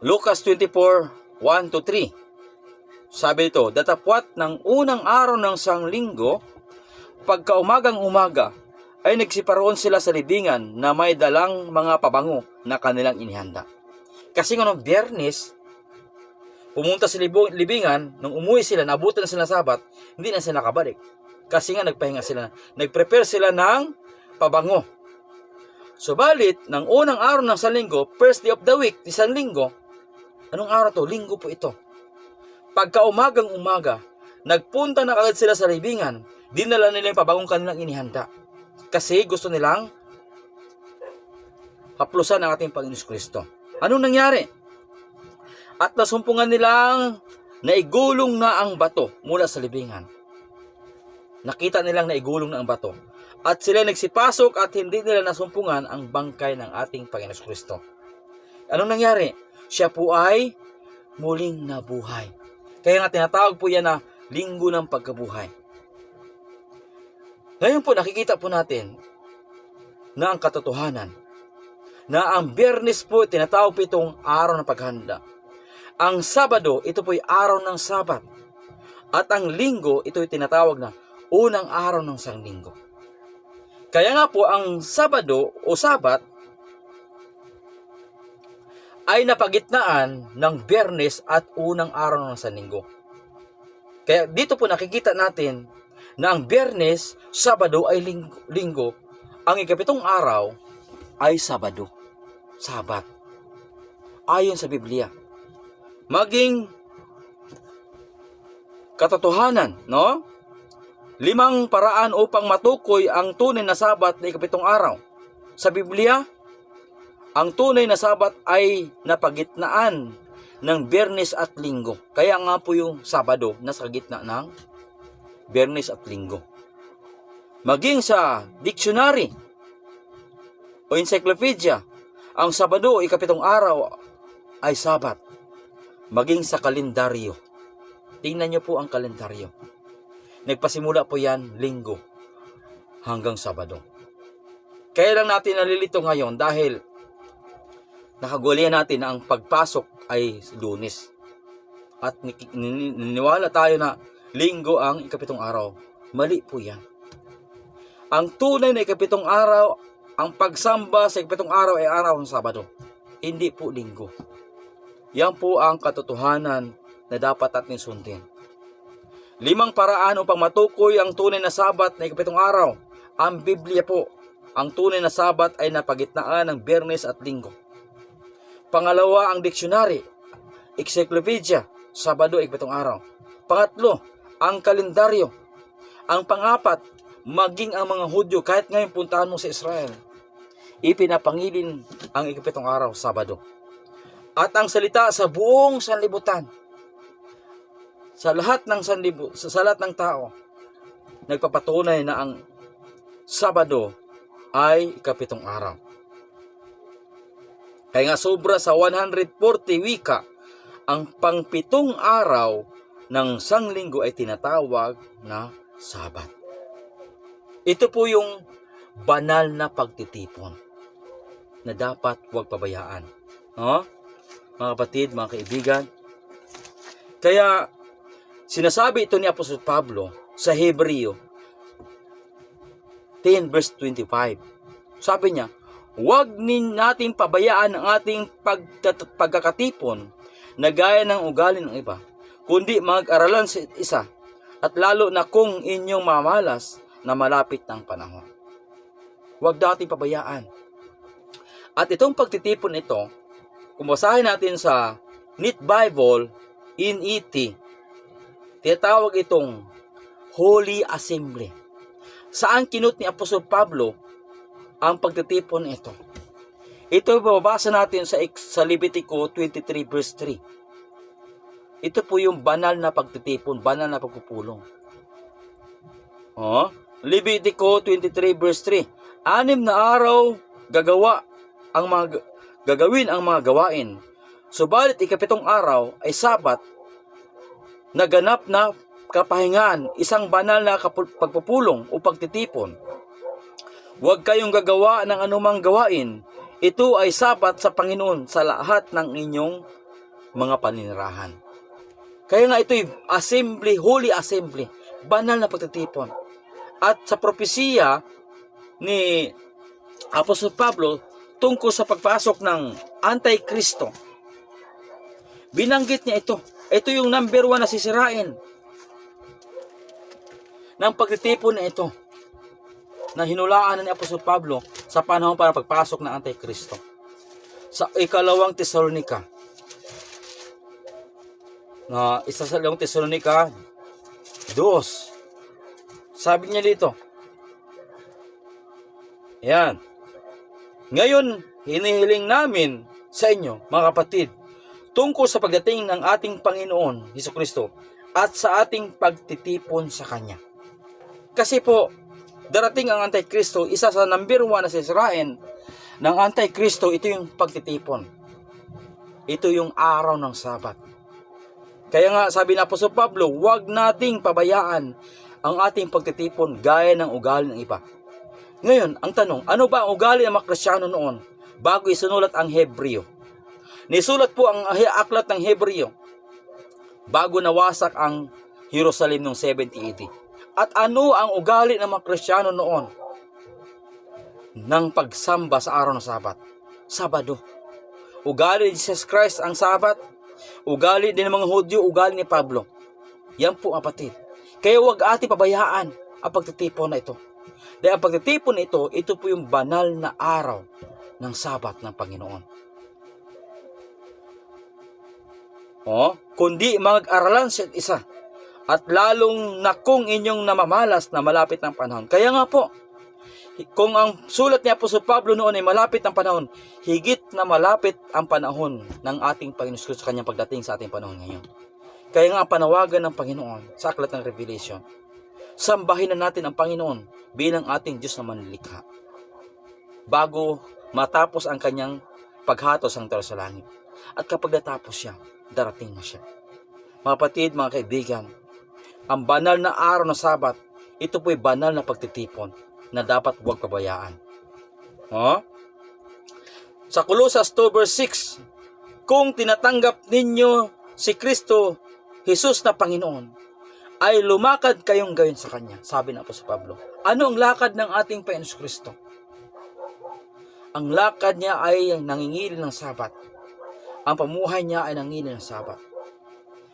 Lucas 24:1-3. Sabi dito, datapwat ng unang araw ng sanglinggo, pagkaumagang umaga, ay nagsiparoon sila sa libingan na may dalang mga pabango na kanilang inihanda. Kasi nga nung Biyernes, pumunta sa libingan, nung umuwi sila, nabutan sila ng Sabat, hindi na sila nakabalik. Kasi nga nagpahinga sila, nagprepare sila ng pabango. Subalit, ng unang araw ng sanlinggo, first day of the week, isang linggo, anong araw to? Linggo po ito. Pagkaumagang umaga, nagpunta na kagad sila sa libingan, dinala nila yung pabangong kanilang inihanda. Kasi gusto nilang haplusan ang ating Panginoon Kristo. Anong nangyari? At nasumpungan nilang naigulong na ang bato mula sa libingan. Nakita nilang naigulong na ang bato. At sila nagsipasok at hindi nila nasumpungan ang bangkay ng ating Panginoon Kristo. Anong nangyari? Siya po ay muling nabuhay. Kaya nga tinatawag po yan na linggo ng pagkabuhay. Ngayon po nakikita po natin na ang katotohanan na ang Biyernes po tinatawag po itong araw ng paghanda. Ang Sabado, ito po ay araw ng Sabat. At ang Linggo, ito ay tinatawag na unang araw ng sanglinggo. Kaya nga po ang Sabado o Sabat ay napagitnaan ng Biyernes at unang araw ng sanlinggo. Kaya dito po nakikita natin na ang Biyernes, Sabado ay linggo, ang ikapitong araw ay Sabado, Sabat. Ayon sa Biblia. Maging katotohanan, no? 5 paraan upang matukoy ang tunay na Sabat na ikapitong araw. Sa Biblia, ang tunay na Sabat ay napagitnaan ng Biyernes at Linggo. Kaya nga po yung Sabado nasa gitna ng Biyernes at Linggo. Maging sa dictionary o encyclopedia, ang Sabado, ikapitong araw ay Sabat. Maging sa kalendaryo. Tingnan niyo po ang kalendaryo. Nagpasimula po yan Linggo hanggang Sabado. Kaya lang natin nalilito ngayon dahil nakagulian natin na ang pagpasok ay Lunes. At niniwala tayo na Linggo ang ikapitong araw. Mali po yan. Ang tunay na ikapitong araw, ang pagsamba sa ikapitong araw ay araw ng Sabado. Hindi po Linggo. Yan po ang katotohanan na dapat natin sundin. 5 paraan upang matukoy ang tunay na Sabat na ikapitong araw. Ang Biblia po, ang tunay na Sabat ay napagitnaan ng Biyernes at Linggo. Pangalawa, ang dictionary, encyclopedia, Sabado, ikapitong araw. Pangatlo, ang kalendaryo. Ang pangapat, maging ang mga Hudyo, kahit ngayon puntahan mo sa Israel, ipinapangilin ang ikapitong araw, Sabado. At ang salita sa buong sanlibutan, sa lahat ng tao, nagpapatunay na ang Sabado ay ikapitong araw. Kaya nga sobra sa 140 wika, ang pangpitong araw ng sanglinggo ay tinatawag na Sabat. Ito po yung banal na pagtitipon na dapat huwag pabayaan. No? Mga kapatid, mga kaibigan. Kaya sinasabi ito ni Apostol Pablo sa Hebreo 10 verse 25. Sabi niya, huwag nating pabayaan ang ating pagkakatipon na gaya ng ugali ng iba, kundi mag-aralan sa isa, at lalo na kung inyong mamalas na malapit ng panahon. Huwag nating pabayaan. At itong pagtitipon ito, kung basahin natin sa Neat Bible, NET, tinatawag itong Holy Assembly. Saan kinut ni Apostol Pablo ang pagtitipon ito? Ito babasa natin sa Levitico 23 verse 3. Ito po yung banal na pagtitipon, banal na pagpupulong. Levitico 23 verse 3. 6 na araw gagawin ang mga gawain. Subalit ikapitong araw ay Sabat, naganap na kapahingaan, isang banal na pagpupulong o pagtitipon. Huwag kayong gagawa ng anumang gawain. Ito ay Sabat sa Panginoon sa lahat ng inyong mga paninirahan. Kaya nga ito'y assembly, holy assembly, banal na pagtitipon. At sa propesiya ni Apostol Pablo tungkol sa pagpasok ng Antikristo, binanggit niya ito. Ito yung number 1 na sisirain ng pagtitipon na ito na hinulaan ni Apostol Pablo sa panahon para pagpasok ng Antikristo. Sa ikalawang Tesalonika, na isa sa ikalawang Tesalonika 2, sabi niya dito, yan, ngayon hinihiling namin sa inyo, mga kapatid, tungkol sa pagdating ng ating Panginoon Hesukristo at sa ating pagtitipon sa Kanya. Kasi po, darating ang Antikristo, isa sa number 1 na sisirain ng Antikristo, ito yung pagtitipon. Ito yung araw ng Sabat. Kaya nga sabi na Apostol Pablo, huwag nating pabayaan ang ating pagtitipon gaya ng ugali ng iba. Ngayon, ang tanong, ano ba ang ugali ng mga Kristiyano noon bago isinulat ang Hebreo? Nisulat po ang aklat ng Hebreo bago nawasak ang Jerusalem noong 70 AD. At ano ang ugali ng mga Kristiyano noon ng pagsamba sa araw ng Sabat? Sabado. Ugali ni Jesus Christ ang Sabat. Ugali din ng mga Hudyo, ugali ni Pablo. Yan po, kapatid. Kaya huwag ating pabayaan ang pagtitipon na ito. Dahil ang pagtitipon na ito po yung banal na araw ng Sabat ng Panginoon. Kundi mag-aralan sa isa, at lalong na kung inyong namamalas na malapit ng panahon. Kaya nga po, kung ang sulat ni Apostol Pablo noon ay malapit ang panahon, higit na malapit ang panahon ng ating Panginoon sa kanyang pagdating sa ating panahon ngayon. Kaya nga ang panawagan ng Panginoon sa aklat ng Revelation, sambahin na natin ang Panginoon bilang ating Diyos na manlilikha bago matapos ang kanyang paghatos ang tao sa langit. At kapag natapos siya, darating na siya. Mga kapatid, mga kaibigan, ang banal na araw ng Sabat, ito po'y banal na pagtitipon na dapat huwag pabayaan. Sa Colosas 2 verse 6, kung tinatanggap ninyo si Kristo Jesus na Panginoon, ay lumakad kayong gawin sa Kanya, sabi ng Apostol Pablo. Ano ang lakad ng ating Panginoon Kristo? Ang lakad niya ay nangingilin ng Sabat. Ang pamuhay niya ay nangingilin ng Sabat.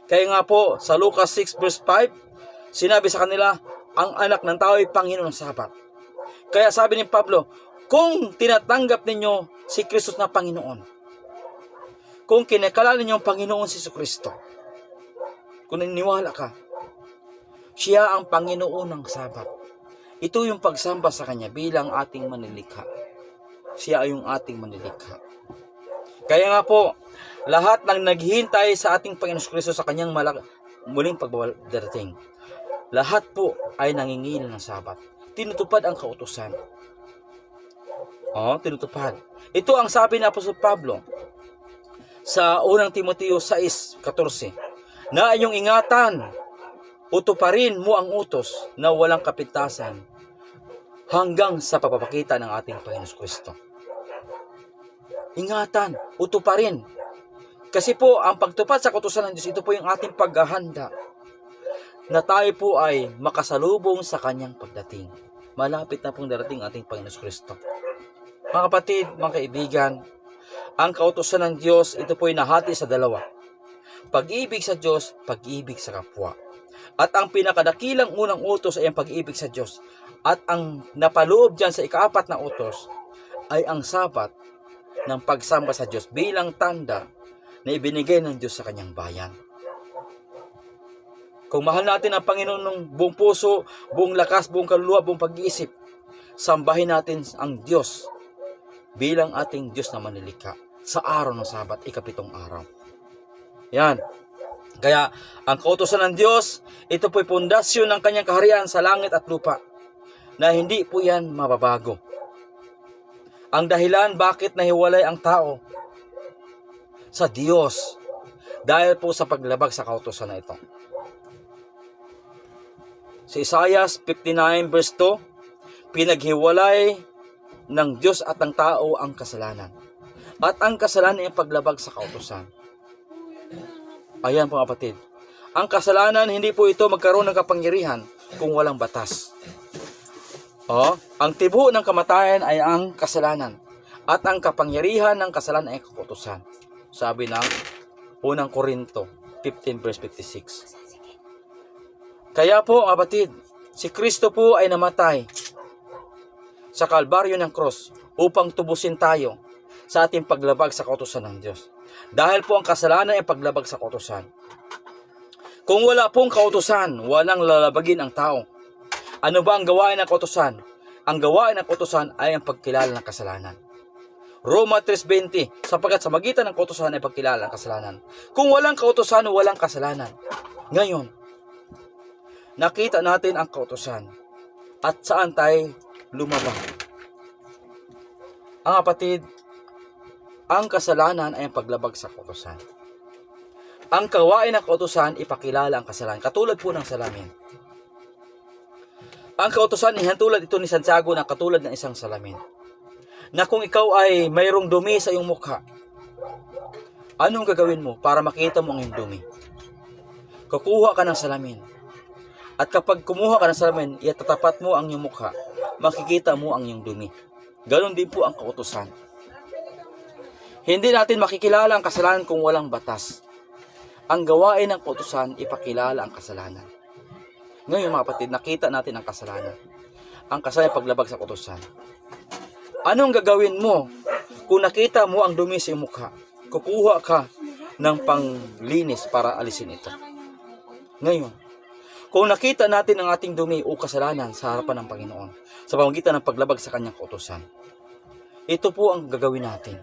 Kaya nga po, sa Lucas 6 verse 5, sinabi sa kanila, ang anak ng tao ay Panginoon ng Sabat. Kaya sabi ni Pablo, kung tinatanggap ninyo si Kristo na Panginoon, kung kinakilala ninyo ang Panginoon si Kristo, kung naniniwala ka, siya ang Panginoon ng Sabat. Ito yung pagsamba sa Kanya bilang ating manilikha. Siya ay yung ating manilikha. Kaya nga po, lahat ng naghihintay sa ating Panginoon Kristo sa Kanyang muling pagdarating, lahat po ay nangingilin ng Sabat. Tinutupad ang kautusan. Tinutupad. Ito ang sabi ni Apostol Pablo sa unang Timoteo 6:14, na inyong ingatan, utuparin mo ang utos na walang kapintasan hanggang sa papapakita ng ating Panginoon Kristo. Ingatan, utuparin. Kasi po, ang pagtupad sa kautusan ng Diyos, ito po yung ating paghahanda na tayo po ay makasalubong sa Kanyang pagdating. Malapit na pong darating ating Panginoon Kristo. Mga kapatid, mga kaibigan, ang kautusan ng Diyos, ito po'y nahati sa dalawa. Pag-ibig sa Diyos, pag-ibig sa kapwa. At ang pinakadakilang unang utos ay ang pag-ibig sa Diyos. At ang napaloob dyan sa ikaapat na utos ay ang sabat ng pagsamba sa Diyos bilang tanda na ibinigay ng Diyos sa kanyang bayan. Kung mahal natin ang Panginoon ng buong puso, buong lakas, buong kaluluwa, buong pag-iisip, sambahin natin ang Diyos bilang ating Diyos na manilikha sa araw ng Sabat, ikapitong araw. Yan. Kaya, ang kautusan ng Diyos, ito po'y pundasyon ng kanyang kaharian sa langit at lupa, na hindi po yan mababago. Ang dahilan bakit nahiwalay ang tao sa Diyos, dahil po sa paglabag sa kautusan na ito. Sa Isaiah 59 verse 2, pinaghiwalay ng Diyos at ng tao ang kasalanan. At ang kasalanan ay paglabag sa kautusan. Ayan po kapatid. Ang kasalanan, hindi po ito magkaroon ng kapangyarihan kung walang batas. Ang tibo ng kamatayan ay ang kasalanan. At ang kapangyarihan ng kasalanan ay kautusan. Sabi ng unang Korinto 15 verse 56. Kaya po kapatid, si Kristo po ay namatay sa kalbaryo ng cross upang tubusin tayo sa ating paglabag sa kautusan ng Diyos. Dahil po ang kasalanan ay paglabag sa kautusan. Kung wala pong kautusan, walang lalabagin ang tao. Ano ba ang gawain ng kautusan? Ang gawain ng kautusan ay ang pagkilala ng kasalanan. Roma 3:20, sapagkat sa magitan ng kautusan ay pagkilala ng kasalanan. Kung walang kautusan, walang kasalanan. Ngayon, nakita natin ang kautusan at saan tayo lumabag. Ang kapatid, ang kasalanan ay ang paglabag sa kautusan. Ang gawain ng kautusan, ipakilala ang kasalanan. Katulad po ng salamin. Ang kautusan, ihantulad ito ni Santiago na katulad ng isang salamin. Na kung ikaw ay mayroong dumi sa iyong mukha, anong gagawin mo para makita mo ang iyong dumi? Kukuha ka ng salamin. At kapag kumuha ka ng salamin, itatapat mo ang iyong mukha, makikita mo ang iyong dumi. Ganon din po ang kautusan. Hindi natin makikilala ang kasalanan kung walang batas. Ang gawain ng kautusan, ipakilala ang kasalanan. Ngayon mga kapatid, nakita natin ang kasalanan. Ang kasalanan ay paglabag sa kautusan. Anong gagawin mo kung nakita mo ang dumi sa iyong mukha? Kukuha ka ng panglinis para alisin ito. Ngayon, kung nakita natin ang ating dumi o kasalanan sa harapan ng Panginoon, sa pamamagitan ng paglabag sa kanyang kautusan, ito po ang gagawin natin.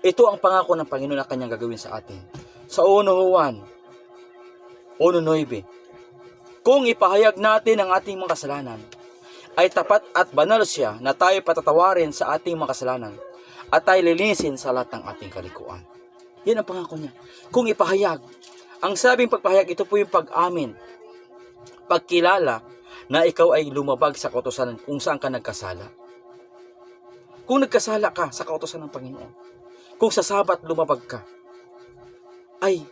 Ito ang pangako ng Panginoon na kanyang gagawin sa atin. Sa 1 Juan 1:9, kung ipahayag natin ang ating mga kasalanan, ay tapat at banal siya na tayo patatawarin sa ating mga kasalanan at tayo lilinisin sa lahat ng ating kalikuan. Yan ang pangako niya. Kung ipahayag, ang sabing pagpahayag, ito po yung pag-amin, pagkilala na ikaw ay lumabag sa kautusan kung saan ka nagkasala. Kung nagkasala ka sa kautusan ng Panginoon, kung sa Sabat lumabag ka, ay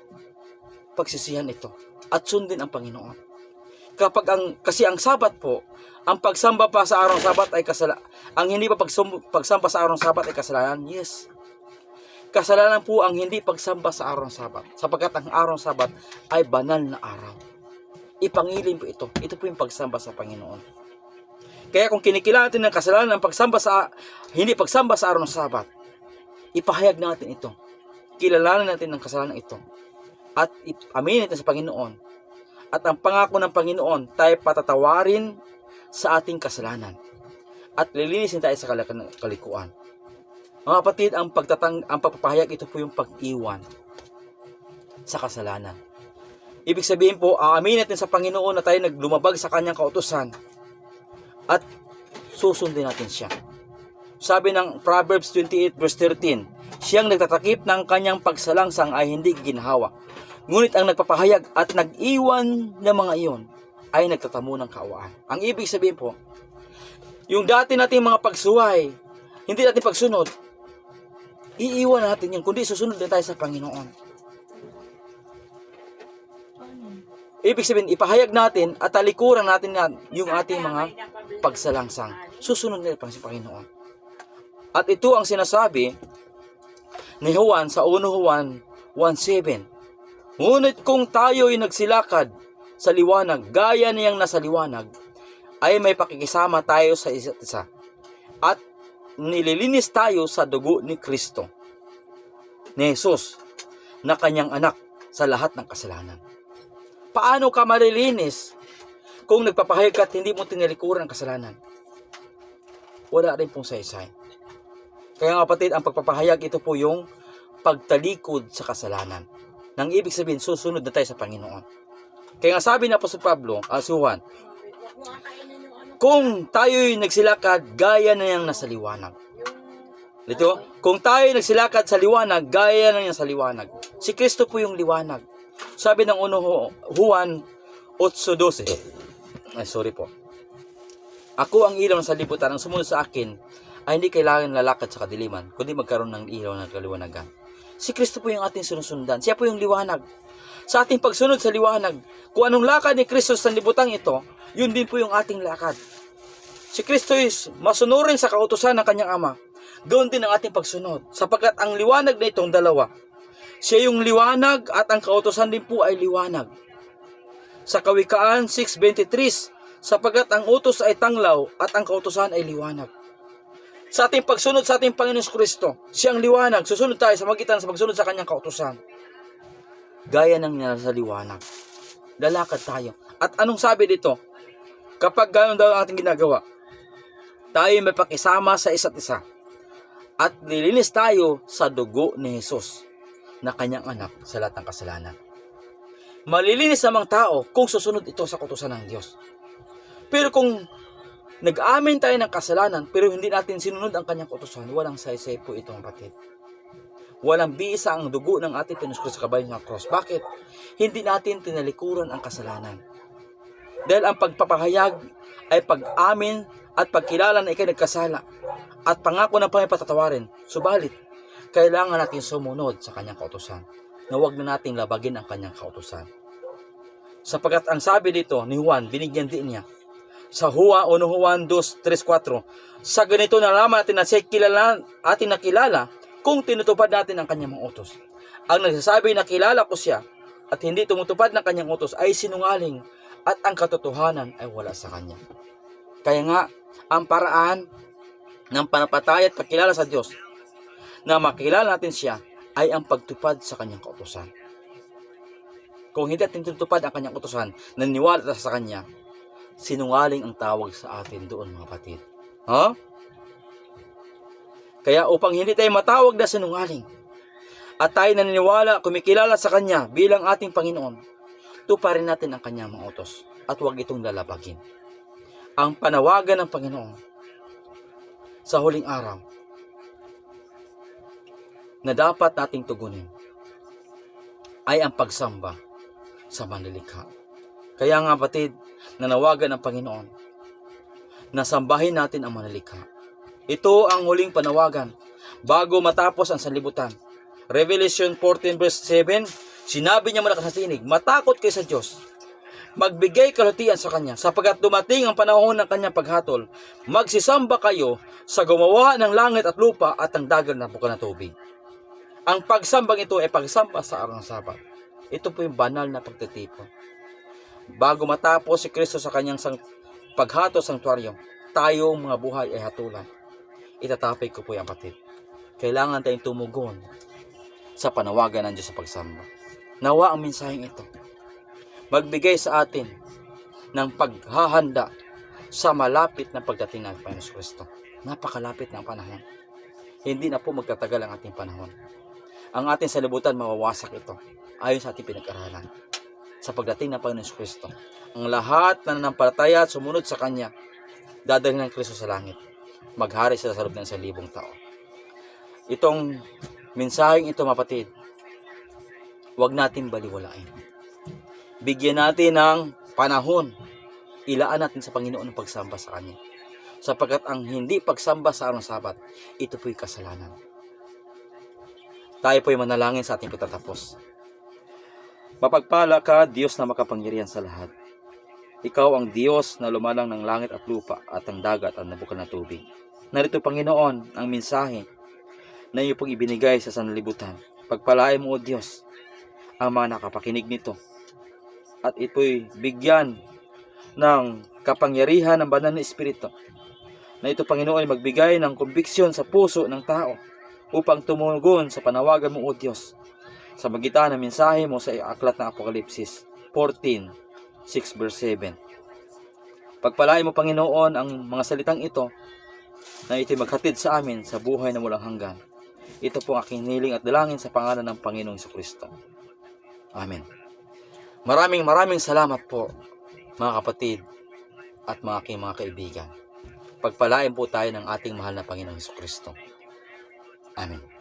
pagsisihan ito at sundin ang Panginoon. Kasi ang Sabat po, ang pagsamba pa sa araw ng Sabat ay kasalanan. Ang hindi pa pagsamba sa araw ng Sabat ay kasalanan. Yes. Kasalanan po ang hindi pagsamba sa araw ng Sabat, sapagkat ang araw ng Sabat ay banal na araw. Ipangilin po ito. Ito po yung pagsamba sa Panginoon. Kaya kung kinikilala natin ng kasalanan ng hindi pagsamba sa araw ng Sabat, ipahayag natin ito. Kilalanin natin ang kasalanan ito. At aminin natin sa Panginoon. At ang pangako ng Panginoon, tayo patatawarin sa ating kasalanan. At lilinisin tayo sa kalikuan. Mga kapatid, ang pagpapahayag, ito po yung pag-iwan sa kasalanan. Ibig sabihin po, aaminin natin sa Panginoon na tayo naglumabag sa kanyang kautusan at susundin natin siya. Sabi ng Proverbs 28 verse 13, siyang nagtatakip ng kanyang pagsalangsang ay hindi ginhawa. Ngunit ang nagpapahayag at nag-iwan ng mga iyon ay nagtatamo ng kaawaan. Ang ibig sabihin po, yung dati nating mga pagsuway, hindi natin pagsunod, iiwan natin yun, kundi susunod din tayo sa Panginoon. Ibig sabihin, ipahayag natin at talikuran natin yung ating mga pagsalangsang. Susunod nila sa Panginoon. At ito ang sinasabi ni Juan sa 1 Juan 1:7. Ngunit kung tayo'y nagsilakad sa liwanag, gaya niyang nasa liwanag, ay may pakikisama tayo sa isa't isa. At nililinis tayo sa dugo ni Kristo, ni Jesus, na kanyang anak, sa lahat ng kasalanan. Paano ka malilinis kung nagpapahayag ka at hindi mo tinalikuran ang kasalanan? Wala rin pong saysay. Kaya nga kapatid, ang pagpapahayag, ito po yung pagtalikod sa kasalanan. Nang ibig sabihin, susunod na tayo sa Panginoon. Kaya nga sabi na po sa Pablo, si Juan, kung tayo'y nagsilakad, gaya na niyang nasa liwanag. Dito, kung tayo'y nagsilakad sa liwanag, gaya na niyang sa liwanag. Si Kristo po yung liwanag. Sabi ng 1 Juan 8:12. Ay, sorry po. Ako ang ilaw sa libutan, ang sumunod sa akin ay hindi kailangan lalakad sa kadiliman, kundi magkaroon ng ilaw ng kaliwanagan. Si Kristo po yung ating sinusundan. Siya po yung liwanag. Sa ating pagsunod sa liwanag, kung anong lakad ni Kristo sa libutang ito, yun din po yung ating lakad. Si Kristo is masunurin sa kautusan ng kanyang Ama. Gawin din ang ating pagsunod, sapagkat ang liwanag na itong dalawa. Siya yung liwanag at ang kautusan din po ay liwanag. Sa Kawikaan 6:23, sapagkat ang utos ay tanglaw at ang kautusan ay liwanag. Sa ating pagsunod sa ating Panginoon Kristo, siyang liwanag, susunod tayo sa magitan sa pagsunod sa kanyang kautusan. Gaya ng niya sa liwanag. Lalakad tayo. At anong sabi dito? Kapag gano'n daw ang ating ginagawa, tayo may pakisama sa isa't isa. At nilinis tayo sa dugo ni Jesus, na kanyang anak, sa lahat ng kasalanan. Malilinis namang tao kung susunod ito sa kautusan ng Diyos. Pero kung nag-amin tayo ng kasalanan, pero hindi natin sinunod ang kanyang kautusan, walang saysay po itong kapatid. Walang bisa ang dugo ng ating pinusko sa kabayo ng cross. Bakit? Hindi natin tinalikuran ang kasalanan. Dahil ang pagpapahayag ay pag-amin at pagkilala na ikay nagkasala at pangako ng Panginoon patatawarin. Subalit, kailangan natin sumunod sa kanyang kautusan, na huwag na natin labagin ang kanyang kautusan. Sapagkat ang sabi dito ni Juan, binigyan din niya sa 1 Juan 2:3-4, sa ganito na lamang natin na siya ating nakilala kung tinutupad natin ang kanyang mga utos. Ang nagsasabi na kilala ko siya at hindi tumutupad ng kanyang utos ay sinungaling at ang katotohanan ay wala sa kanya. Kaya nga, ang paraan ng panapatay at pagkilala sa Diyos na makilala natin siya ay ang pagtupad sa kanyang kautusan. Kung hindi natin tinutupad ang kanyang utusan, naniniwala sa kanya, sinungaling ang tawag sa atin doon, mga kapatid. Kaya upang hindi tayo matawag na sinungaling at tayo naniniwala, kumikilala sa kanya bilang ating Panginoon, tuparin natin ang kanyang mga utos at huwag itong lalabagin. Ang panawagan ng Panginoon sa huling araw na dapat nating tugunin ay ang pagsamba sa manlilikha. Kaya nga kapatid, nanawagan ng Panginoon na sambahin natin ang manlilikha. Ito ang huling panawagan bago matapos ang sanlibutan. Revelation 14:7, sinabi niya mula sa tinig, matakot kayo sa Diyos, magbigay kalutian sa Kanya, sapagkat dumating ang panahon ng Kanyang paghatol. Magsisamba kayo sa gumawa ng langit at lupa at ang dagat na buka ng tubig. Ang pagsambang ito ay pagsamba sa araw ng Sabat. Ito po yung banal na pagtitipon. Bago matapos si Kristo sa Kanyang paghato sa sanktuaryo, tayong mga buhay ay hatulan. Itatapik ko po yung kapatid. Kailangan tayong tumugon sa panawagan ng Diyos sa pagsamba. Nawa ang mensaheng ito magbigay sa atin ng paghahanda sa malapit na pagdating ng Panginoon Kristo. Napakalapit ng panahon. Hindi na po magtatagal ang ating panahon. Ang ating salibutan mawawasak ito ayon sa ating pinag-aralan. Sa pagdating ng Panginoon Kristo, ang lahat na nanampalataya at sumunod sa Kanya, dadalhin ng Kristo sa langit. Maghari sila sa loob ng 1,000 taon. Itong mensaheng ito, mapatid, huwag natin baliwalain. Bigyan natin ng panahon. Ilaan natin sa Panginoon ang pagsamba sa Kanya. Sapagkat ang hindi pagsamba sa araw ng Sabat, ito po'y kasalanan. Tayo po'y manalangin sa ating pagtatapos. Mapagpala ka, Diyos na makapangyarihan sa lahat. Ikaw ang Diyos na lumalang ng langit at lupa at ang dagat at nabukan ng tubig. Narito, Panginoon, ang mensahe na iyo pong ibinigay sa sanlibutan. Pagpalain mo, O Diyos, ang mga nakapakinig nito. At ito'y bigyan ng kapangyarihan ng banal na Espiritu. Na ito, Panginoon, ay magbigay ng conviction sa puso ng tao upang tumugon sa panawagan mo, O Diyos, sa magitan ng mensahe mo sa aklat ng Apokalipsis 14:6 verse 7. Pagpalain mo, Panginoon, ang mga salitang ito na ito'y maghatid sa amin sa buhay na walang hanggan. Ito po ang aking hiniling at dalangin sa pangalan ng Panginoong Jesucristo. Amen. Maraming salamat po, mga kapatid at mga aking mga kaibigan. Pagpalain po tayo ng ating mahal na Panginoong Jesucristo. Amen.